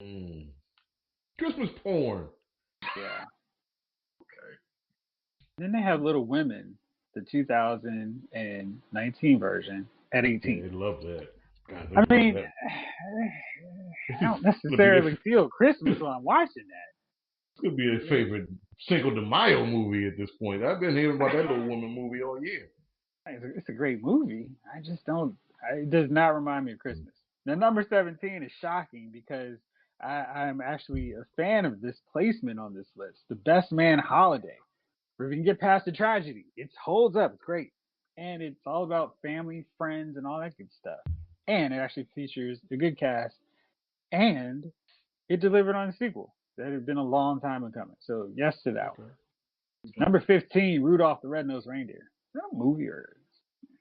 Mm. Christmas porn. Yeah. Okay. Then they have Little Women, the 2019 version at Yeah, 18. they love that. God, they I love mean, that. I don't It's gonna be necessarily feel Christmas when I'm watching their that. favorite Cinco de Mayo movie at this point. I've been hearing about that Little Woman movie all year. It's a great movie. I just don't. It does not remind me of Christmas. Now, number 17 is shocking because I'm actually a fan of this placement on this list. The Best Man Holiday, where we can get past the tragedy. It holds up. It's great. And it's all about family, friends, and all that good stuff. And it actually features a good cast. And it delivered on a sequel that had been a long time in coming. So, yes to that one. Okay. Number 15, Rudolph the Red-Nosed Reindeer. Is that a movie or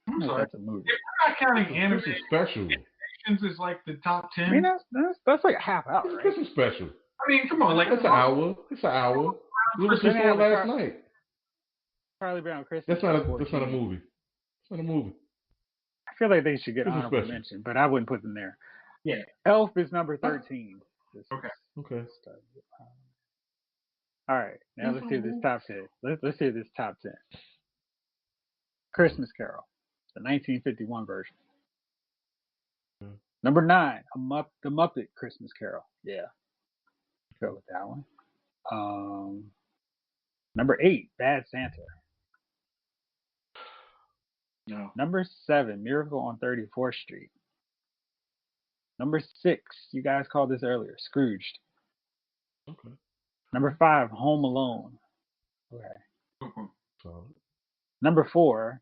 I don't I'm know if sorry. that's a movie. If we're not counting Christmas special. animations as like the top I mean, 10, that's like a half hour, It's a right? Christmas special. I mean, come on, like It's an hour. It's an hour. We was Then just they on have a last night. Charlie Brown Christmas That's not at a. That's not a 14. movie. It's not a movie. I feel like they should get Christmas honorable special. mention, but I wouldn't put them there. yeah, Elf is number 13. okay. Okay. All right, now let's hear this top 10. Let's hear this top 10. Christmas Carol, the 1951 version. Number 9, the Muppet Christmas Carol. Yeah, go with that one. Number 8, Bad Santa. No. Number 7, Miracle on 34th Street. Number 6, you guys called this earlier, Scrooged. Okay. Number 5, Home Alone. Okay. Solid. Number 4,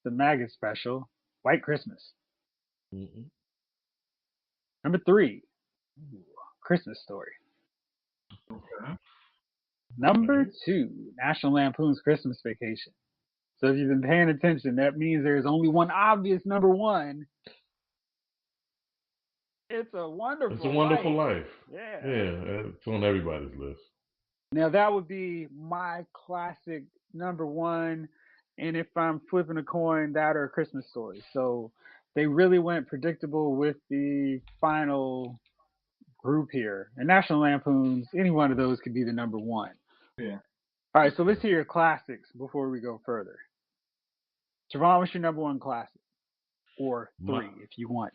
the Maggot Special, White Christmas. Mm-mm. Number 3, Christmas Story. Okay. Number 2, National Lampoon's Christmas Vacation. So if you've been paying attention, that means there's only one obvious number 1. It's a Wonderful It's a Wonderful Life. Yeah. Yeah, it's on everybody's list. Now that would be my classic number 1, and if I'm flipping a coin, that or a Christmas Story. So they really went predictable with the final group here. And National Lampoon's, any one of those could be the number 1. Yeah. All right, so let's hear your classics before we go further. Jovon, what's your number 1 classic? Or 3, if you want.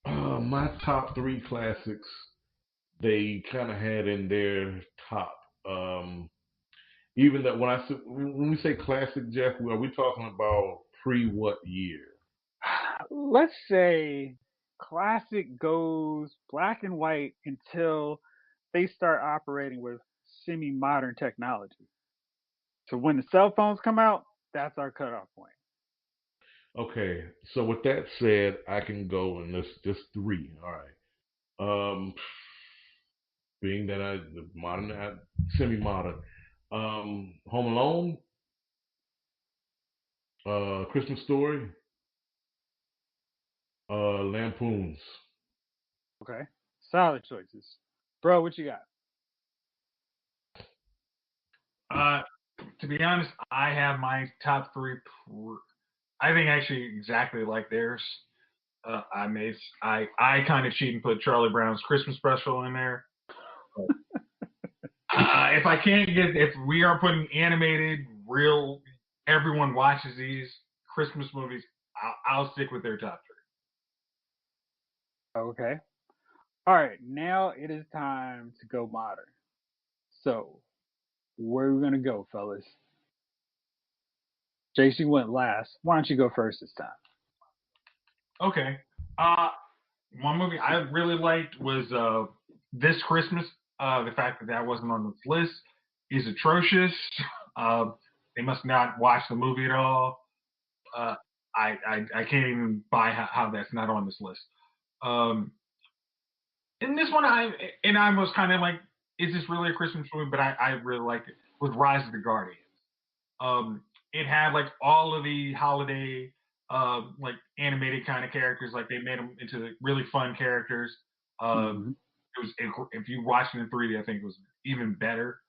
My top 3 classics, they kind of had in their top. Even that when we say classic, Jeff, are we talking about pre what year? Let's say classic goes black and white until they start operating with semi-modern technology. So when the cell phones come out, that's our cutoff point. Okay, so with that said, I can go and let's just 3. All right. Being that the modern, semi-modern, Home Alone, Christmas Story, Lampoons. Okay. Solid choices. Bro, what you got? To be honest, I have my top 3. I think actually exactly like theirs. I kind of cheat and put Charlie Brown's Christmas special in there. If we are putting animated, real, everyone watches these Christmas movies, I'll stick with their top 3. Okay. All right. Now it is time to go modern. So where are we going to go, fellas? Jayce, you went last. Why don't you go first this time? Okay. One movie I really liked was This Christmas. The fact that wasn't on this list is atrocious. They must not watch the movie at all. I can't even buy how that's not on this list. And this one, I was kind of like, is this really a Christmas movie? But I really liked it. Was Rise of the Guardians. It had like all of the holiday, like animated kind of characters. Like they made them into really fun characters. Mm-hmm. If you watched it in 3D, I think it was even better.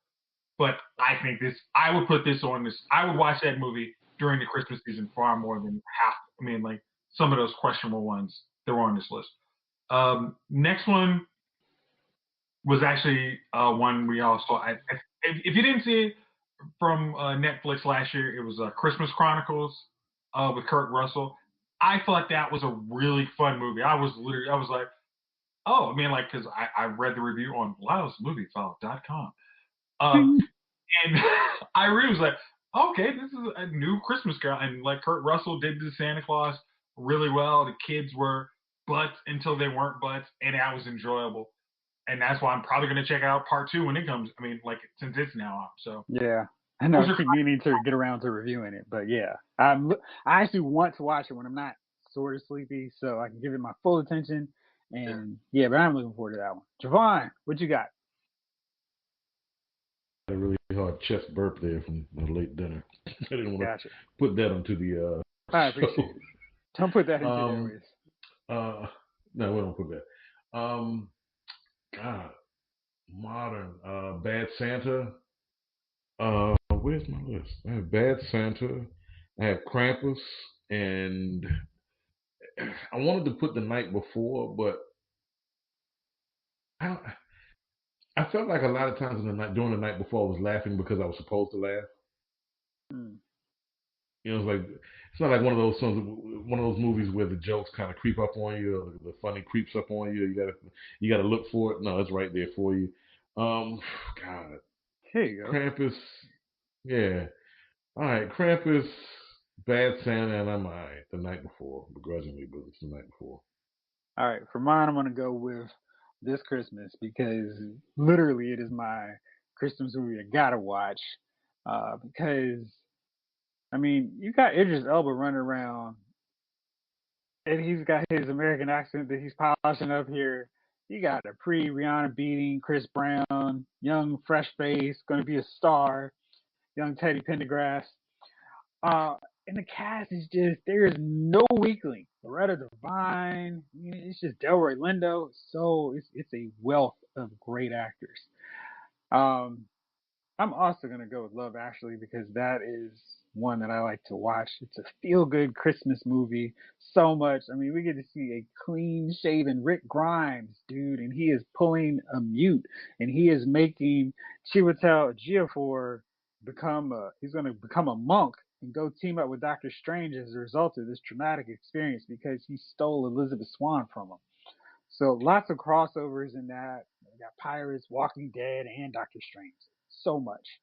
But I think I would put this on this. I would watch that movie during the Christmas season far more than half. I mean, like some of those questionable ones that were on this list. Next one was actually one we all saw. If you didn't see it from Netflix last year, it was Christmas Chronicles with Kurt Russell. I thought that was a really fun movie. I was like, oh, I mean, like, because I read the review on LylesMovieFile.com. And I really was like, okay, this is a new Christmas Carol. And like Kurt Russell did the Santa Claus really well. The kids were butts until they weren't butts, and that was enjoyable. And that's why I'm probably going to check out part 2 when it comes. I mean, like, since it's now out. So Yeah, I know. I keep meaning to get around to reviewing it, but yeah, I actually want to watch it when I'm not sort of sleepy, so I can give it my full attention. And yeah, but I'm looking forward to that one. Jovon, what you got? A really hard chest burp there from the late dinner. I didn't want to put that onto the. I appreciate it. Don't put that into the airways. No, we don't put that. God, modern. Bad Santa. Where's my list? I have Bad Santa. I have Krampus, and I wanted to put The Night Before, but I felt like a lot of times during the night before I was laughing because I was supposed to laugh. You know, it's not like one of those movies where the jokes kind of creep up on you, or the funny creeps up on you. You gotta look for it. No, it's right there for you. God, here you go. Krampus, yeah. All right, Krampus, Bad Santa, and I'm all right. The Night Before, begrudgingly, but it's The Night Before. All right, for mine, I'm gonna go with This Christmas because literally it is my Christmas movie I gotta watch. Because I mean, you got Idris Elba running around, and he's got his American accent that he's polishing up here. You got a pre-Rihanna beating Chris Brown, young, fresh face, going to be a star, young Teddy Pendergrass. And the cast is just, there is no weakling. Loretta Devine, it's just Delroy Lindo. So it's a wealth of great actors. I'm also going to go with Love Actually because that is one that I like to watch. It's a feel-good Christmas movie so much. I mean, we get to see a clean-shaven Rick Grimes, dude, and he is pulling a mute, and he is making Chiwetel Ejiofor he's going to become a monk and go team up with Doctor Strange as a result of this traumatic experience because he stole Elizabeth Swann from him. So lots of crossovers in that. We got Pirates, Walking Dead, and Doctor Strange. So much.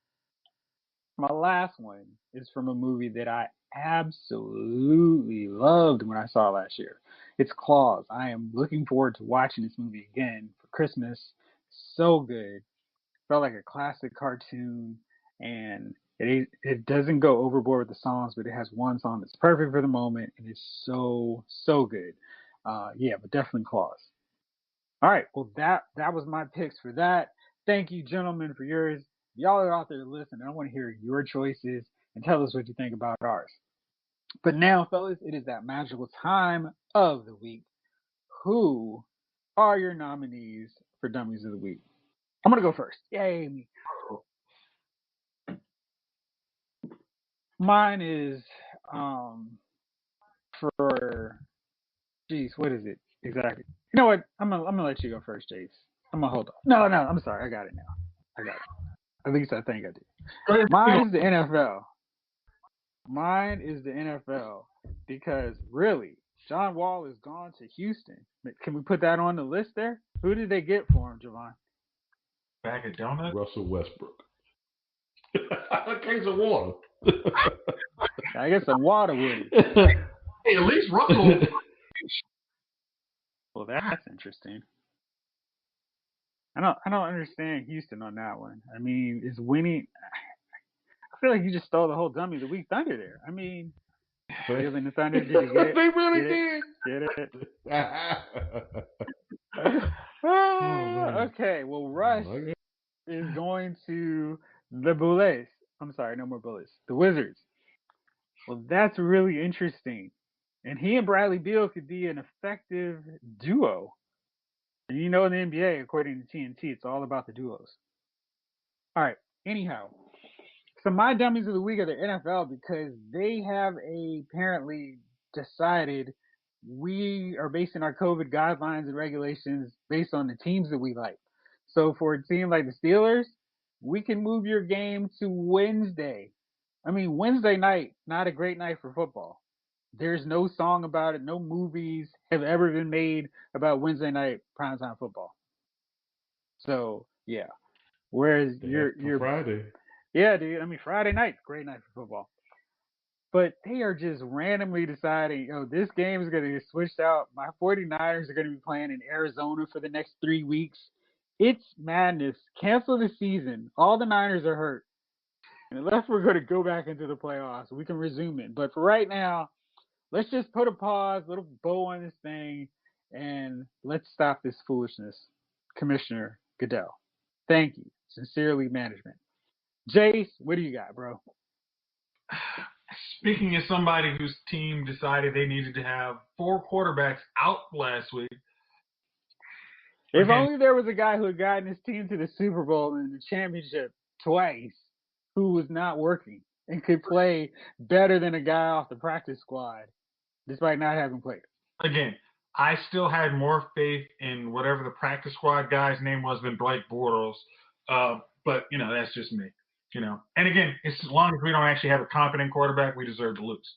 My last one is from a movie that I absolutely loved when I saw it last year. It's Claws. I am looking forward to watching this movie again for Christmas. So good. Felt like a classic cartoon, and it doesn't go overboard with the songs, but it has one song that's perfect for the moment, and it's so good. Yeah, but definitely Claws. All right, well that was my picks for that. Thank you, gentlemen, for yours. Y'all are out there listening. I want to hear your choices and tell us what you think about ours. But now, fellas, it is that magical time of the week. Who are your nominees for Dummies of the Week? I'm gonna go first. Yay me. Mine is for what is it exactly? You know what? I'm gonna let you go first, Jayce. I'm gonna hold on. No, I'm sorry. I got it now. I got it. At least I think I did. Mine is the NFL. Mine is the NFL because really, John Wall is gone to Houston. Can we put that on the list there? Who did they get for him, Jovon? Bag of donuts? Russell Westbrook. A case of water. I guess some water would. Hey, at least Russell. Well, that's interesting. I don't understand Houston on that one. I mean, is winning? I feel like you just stole the whole Dummy of the Week thunder there. I mean, feeling the thunder. Did you get it? They really did. Get it? Okay. Well, Russ is going to the Bullets. I'm sorry, no more Bullets. The Wizards. Well, that's really interesting. And he and Bradley Beal could be an effective duo. And you know, in the NBA, according to TNT, it's all about the duos. All right. Anyhow, so my dummies of the week are the NFL because they have apparently decided we are basing our COVID guidelines and regulations based on the teams that we like. So for a team like the Steelers, we can move your game to Wednesday. I mean, Wednesday night, not a great night for football. There's no song about it. No movies have ever been made about Wednesday night primetime football. So yeah. Whereas They have for you're Friday. yeah, dude. I mean, Friday night, great night for football. But they are just randomly deciding, this game is going to get switched out. My 49ers are going to be playing in Arizona for the next 3 weeks. It's madness. Cancel the season. All the Niners are hurt. And unless we're going to go back into the playoffs, we can resume it. But for right now, let's just put a pause, little bow on this thing, and let's stop this foolishness. Commissioner Goodell. Thank you. Sincerely, management. Jayce, what do you got, bro? Speaking as somebody whose team decided they needed to have 4 quarterbacks out last week. If only there was a guy who had gotten his team to the Super Bowl and the championship twice who was not working and could play better than a guy off the practice squad despite not having played. Again, I still had more faith in whatever the practice squad guy's name was than Blake Bortles. But, that's just me. And again, as long as we don't actually have a competent quarterback, we deserve to lose.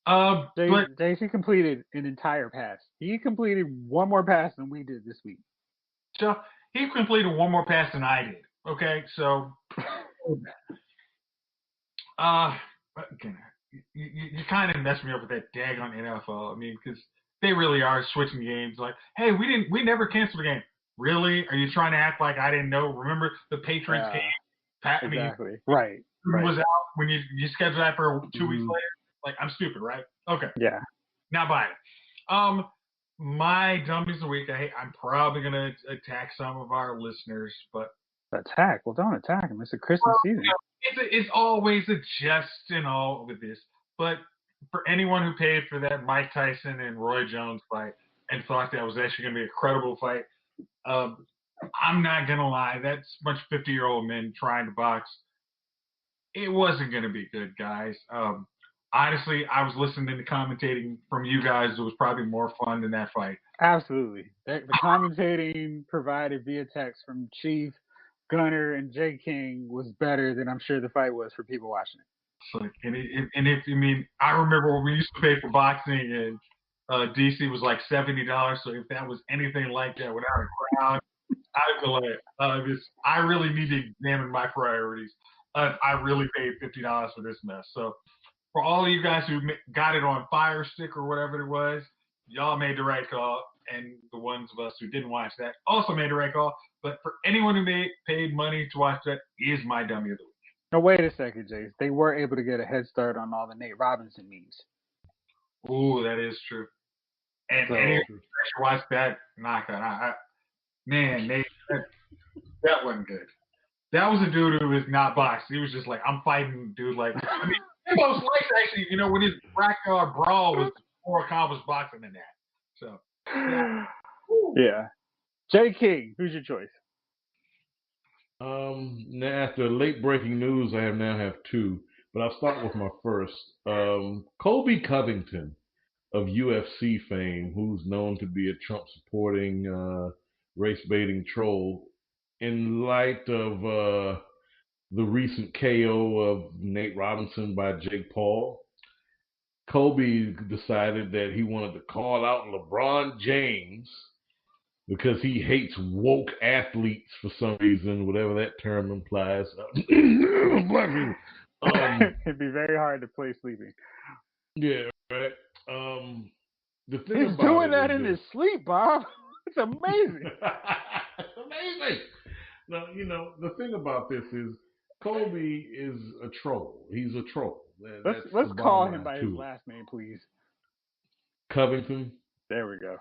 Jayce, he completed an entire pass. He completed one more pass than we did this week. So he completed one more pass than I did. Okay, so again, you kind of messed me up with that daggone NFL. I mean, because they really are switching games. Like, hey, we never canceled a game. Really? Are you trying to act like I didn't know? Remember the Patriots game? Exactly. Right. Was out when you scheduled that for 2 weeks later. Like, I'm stupid, right? Okay. Yeah. Now buy it. My dummies of the week. I'm probably gonna attack some of our listeners, but attack. Well, don't attack them. It's a Christmas season. It's always a jest and all with this. But for anyone who paid for that Mike Tyson and Roy Jones fight and thought that was actually going to be a credible fight, I'm not going to lie. That's a bunch of 50-year-old men trying to box. It wasn't going to be good, guys. Honestly, I was listening to commentating from you guys. It was probably more fun than that fight. Absolutely. The commentating provided via text from Chief, Gunner, and Jay King was better than I'm sure the fight was for people watching it. So, I remember when we used to pay for boxing and DC was like $70. So if that was anything like that without a crowd, I'd be like, I really need to examine my priorities. I really paid $50 for this mess. So for all of you guys who got it on Fire Stick or whatever it was, y'all made the right call. And the ones of us who didn't watch that also made the right call. But for anyone who paid money to watch that, is my dummy of the week. Now, wait a second, Jayce. They were able to get a head start on all the Nate Robinson memes. Ooh, that is true. And anyone who watched that knockout, Nate, that wasn't good. That was a dude who was not boxed. He was just like, I'm fighting dude. Like, Kimbo's legs actually, when his backyard brawl was more accomplished boxing than that. So, yeah. Jay King, who's your choice? Now after late breaking news, I now have two, but I'll start with my first. Colby Covington of UFC fame, who's known to be a Trump supporting, race baiting troll, in light of the recent KO of Nate Robinson by Jake Paul, Colby decided that he wanted to call out LeBron James because he hates woke athletes for some reason, whatever that term implies. Black people. It'd be very hard to play sleeping. Yeah, right. The thing He's about doing that in his sleep, Bob. It's amazing. It's amazing. Now, the thing about this is Colby is a troll. He's a troll. Let's call him by his last name, please. Covington. There we go.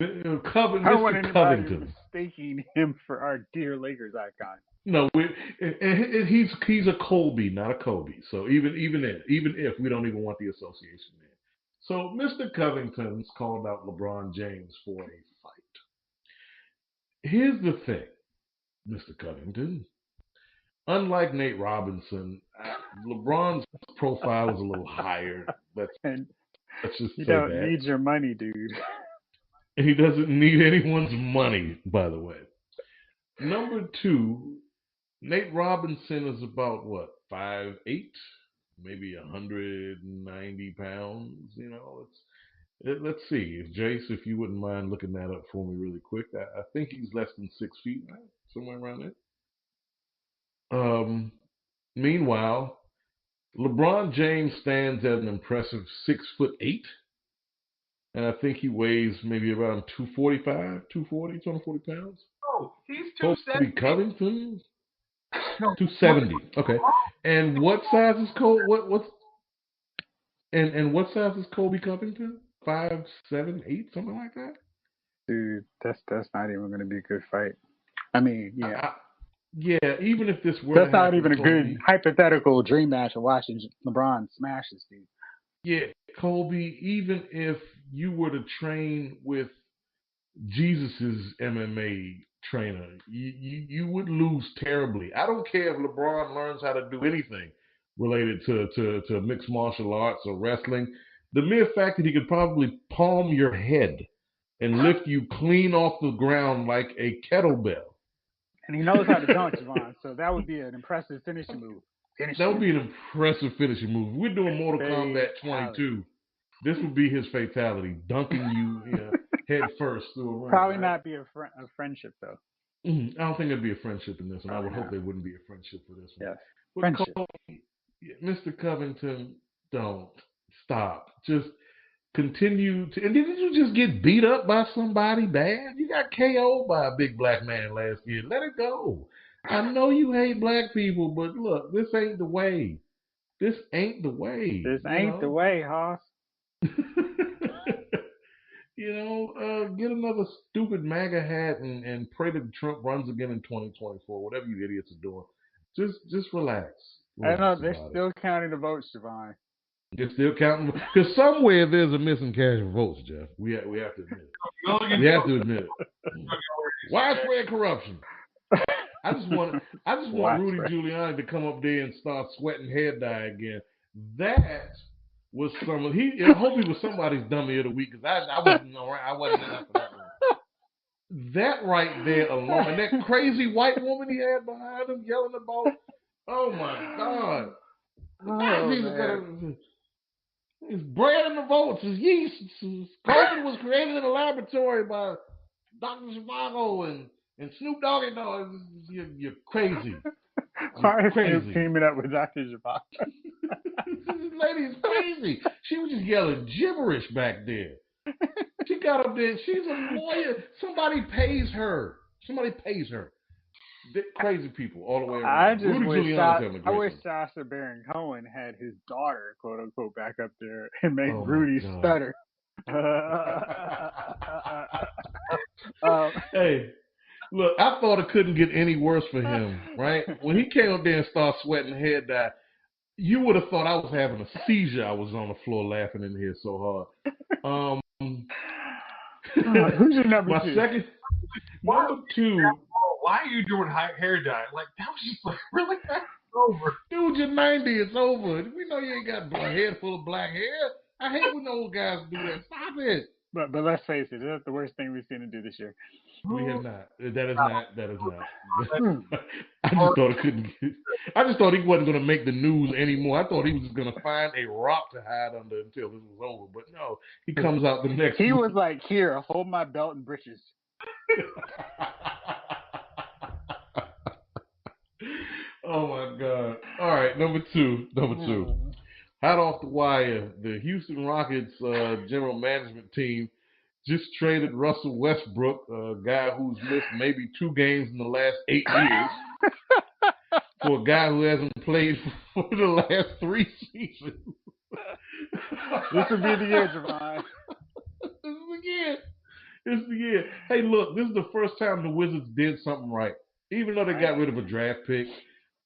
Mr. I don't want anybody Covington. mistaking him for our dear Lakers icon. No, he's a Colby, not a Kobe. So even if we don't even want the association there. So Mr. Covington's called out LeBron James for a fight. Here's the thing, Mr. Covington. Unlike Nate Robinson, LeBron's profile is a little higher. And Let's just you say don't that. need your money, dude. And he doesn't need anyone's money, by the way. Number two, Nate Robinson is about what, 5'8", maybe 190 pounds. Let's see. Jayce, if you wouldn't mind looking that up for me really quick. I think he's less than 6 feet, right? Somewhere around there. Meanwhile, LeBron James stands at an impressive 6'8", and I think he weighs maybe around 245, 240 pounds. Oh, he's Kobe 270. Covington, No, 270. Okay. And what size is Kobe? And what size is Kobe Covington? 5'7", 5'8", something like that. Dude, that's not even going to be a good fight. I mean, yeah. Yeah, even if this were That's to not happen, even a Kobe, good hypothetical dream match of watching LeBron smash this dude. yeah, Kobe, even if you were to train with Jesus's MMA trainer, you would lose terribly. I don't care if LeBron learns how to do anything related to mixed martial arts or wrestling. The mere fact that he could probably palm your head and lift you clean off the ground like a kettlebell. And he knows how to dunk, Jovon, so that would be an impressive finishing move. That would be an impressive finishing move. We're doing Mortal Kombat Fatality. 22. This would be his fatality, dunking you head first through a ring. Probably right? not be a friendship, though. I don't think there'd be a friendship in this one. I would Probably hope there wouldn't be a friendship for this one. Yes. But Friendship. Cole, Mr. Covington, don't stop. Just continue to. And didn't you just get beat up by somebody bad? You got KO'd by a big black man last year. Let it go. I know you hate black people, but look, this ain't the way. This ain't the way. This ain't the way, Hoss. Get another stupid MAGA hat and pray that Trump runs again in 2024. Whatever you idiots are doing, just relax. I know they're still counting the votes, Jovon. They're still counting because somewhere there's a missing cache of votes, Jeff. We have to admit it. We have to admit it. Widespread corruption. I just want Rudy Giuliani to come up there and start sweating hair dye again. That was I hope he was somebody's dummy of the week because I wasn't around. I wasn't enough for that one. That right there alone, and that crazy white woman he had behind him yelling about, oh my God. It's bread in the votes. It's yeast. COVID was created in a laboratory by Dr. Zhivago and Snoop Doggy Dogg. You're crazy. Why is he teaming up with Dr. Zhivago? This lady is crazy. She was just yelling gibberish back there. She got up there. She's a lawyer. Somebody pays her. Crazy people all the way around. I wish Sacha Baron Cohen had his daughter, quote unquote, back up there and make Rudy stutter. Hey, look, I thought it couldn't get any worse for him, right? When he came up there and started sweating head dye, you would have thought I was having a seizure. I was on the floor laughing in here so hard. Who's your number two? Number two. Why are you doing hair dye? Like, that was just like, really? That's over. Dude, you're 90. It's over. We know you ain't got a head full of black hair. I hate when old guys do that. Stop it. But let's face it, that's the worst thing we've seen him do this year. We have not. That is not. I just thought it couldn't. I just thought he wasn't going to make the news anymore. I thought he was just going to find a rock to hide under until this was over. But no, he comes out the next. He was like, "Here, hold my belt and britches." Oh my God! All right, number two. Hot off the wire, the Houston Rockets general management team just traded Russell Westbrook, a guy who's missed maybe 2 games in the last 8 years, for a guy who hasn't played for the last 3 seasons. This would be the year, Jovon. This is the year. Hey, look, this is the first time the Wizards did something right. Even though they got rid of a draft pick,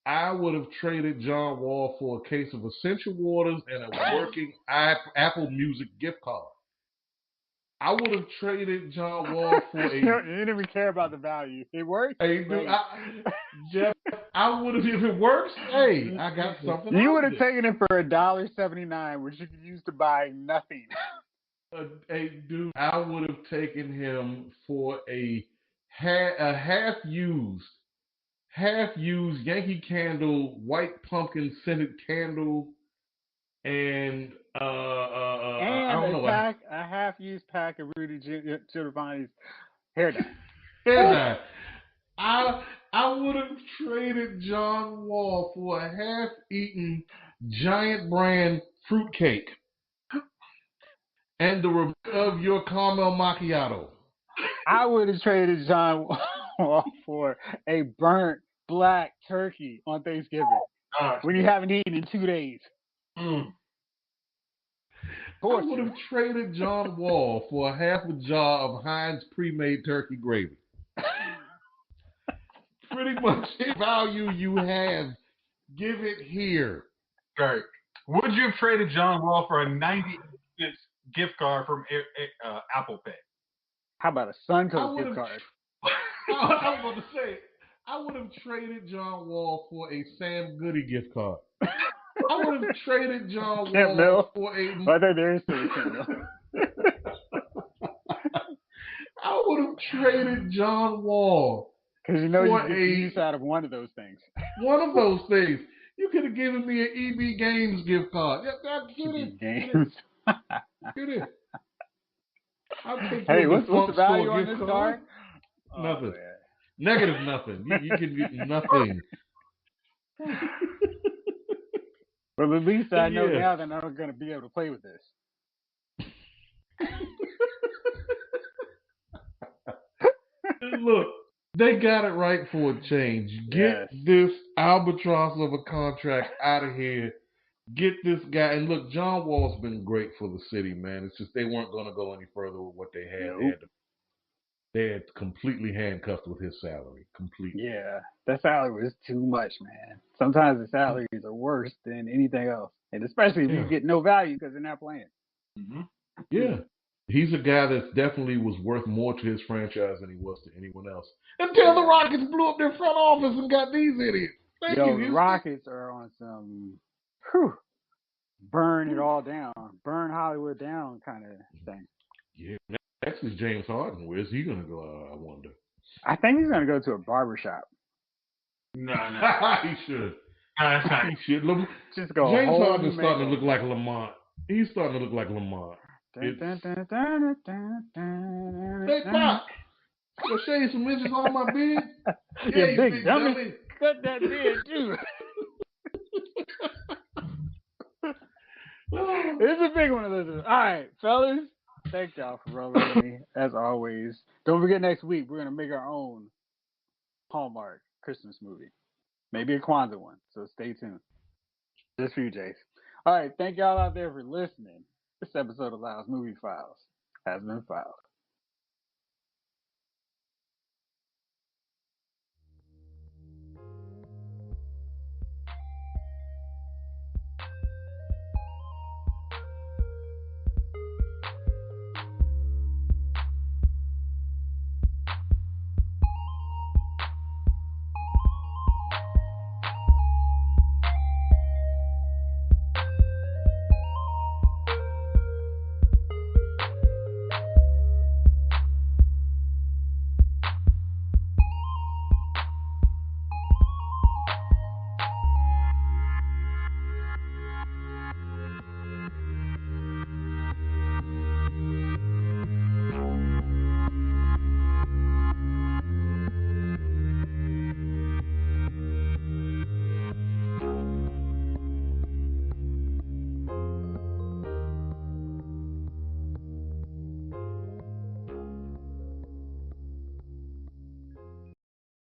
I would have traded John Wall for a case of Essential Waters and a working Apple Music gift card. I would have traded John Wall for You didn't even care about the value. It worked. Jeff. I would have if it works. Hey, I got something. You would have taken it for $1.79, which you could use to buy nothing. Hey, dude, I would have taken him for a half-used Yankee Candle, white pumpkin scented candle, and I don't know, a half-used pack of Rudy Giovanni's hair dye. hair dye. I would have traded John Wall for a half-eaten Giant Brand fruitcake and the review of your caramel macchiato. I would have traded John Wall for a burnt black turkey on Thanksgiving when you haven't eaten in 2 days. I would have traded John Wall for a half a jar of Heinz pre-made turkey gravy. Pretty much the value you have, give it here. Right. Would you have traded John Wall for a 90-cent gift card from Apple Pay? How about a Suncoast gift card? I was about to say, I would have traded John Wall for a Sam Goody gift card. I would have traded John Wall for a... I think there is still a Camp Mill. I would have traded John Wall. Because you know you get use out of one of those things. One of those things. You could have given me an EB Games gift card. Get it. Games. Get it. Hey, what's the value on this card? Nothing. Negative nothing. You can get nothing. But at least I know now that I'm not going to be able to play with this. Look, they got it right for a change. Get this albatross of a contract out of here. Get this guy. And look, John Wall's been great for the city, man. It's just they weren't going to go any further with what they had. Nope. They had completely handcuffed with his salary. Completely. Yeah, that salary was too much, man. Sometimes the salaries are worse than anything else. And especially if you get no value because they're not playing. Mm-hmm. Yeah. He's a guy that definitely was worth more to his franchise than he was to anyone else. Until the Rockets blew up their front office and got these idiots. Thank you, the Rockets are on some burn it all down, burn Hollywood down kind of thing. Yeah. Next is James Harden. Where's he going to go, I wonder? I think he's going to go to a barbershop. No. He should. He should. Look, just go. James Harden is starting to look like Lamont. He's starting to look like Lamont. Hey, Pop. Go shave some inches on my beard. Yeah, big dummy. Cut that beard, too. It's a big one of those. All right, fellas. Thank y'all for rolling with me, as always. Don't forget, next week, we're going to make our own Hallmark Christmas movie. Maybe a Kwanzaa one, so stay tuned. Just for you, Jayce. All right, thank y'all out there for listening. This episode of Lyle's Movie Files has been filed.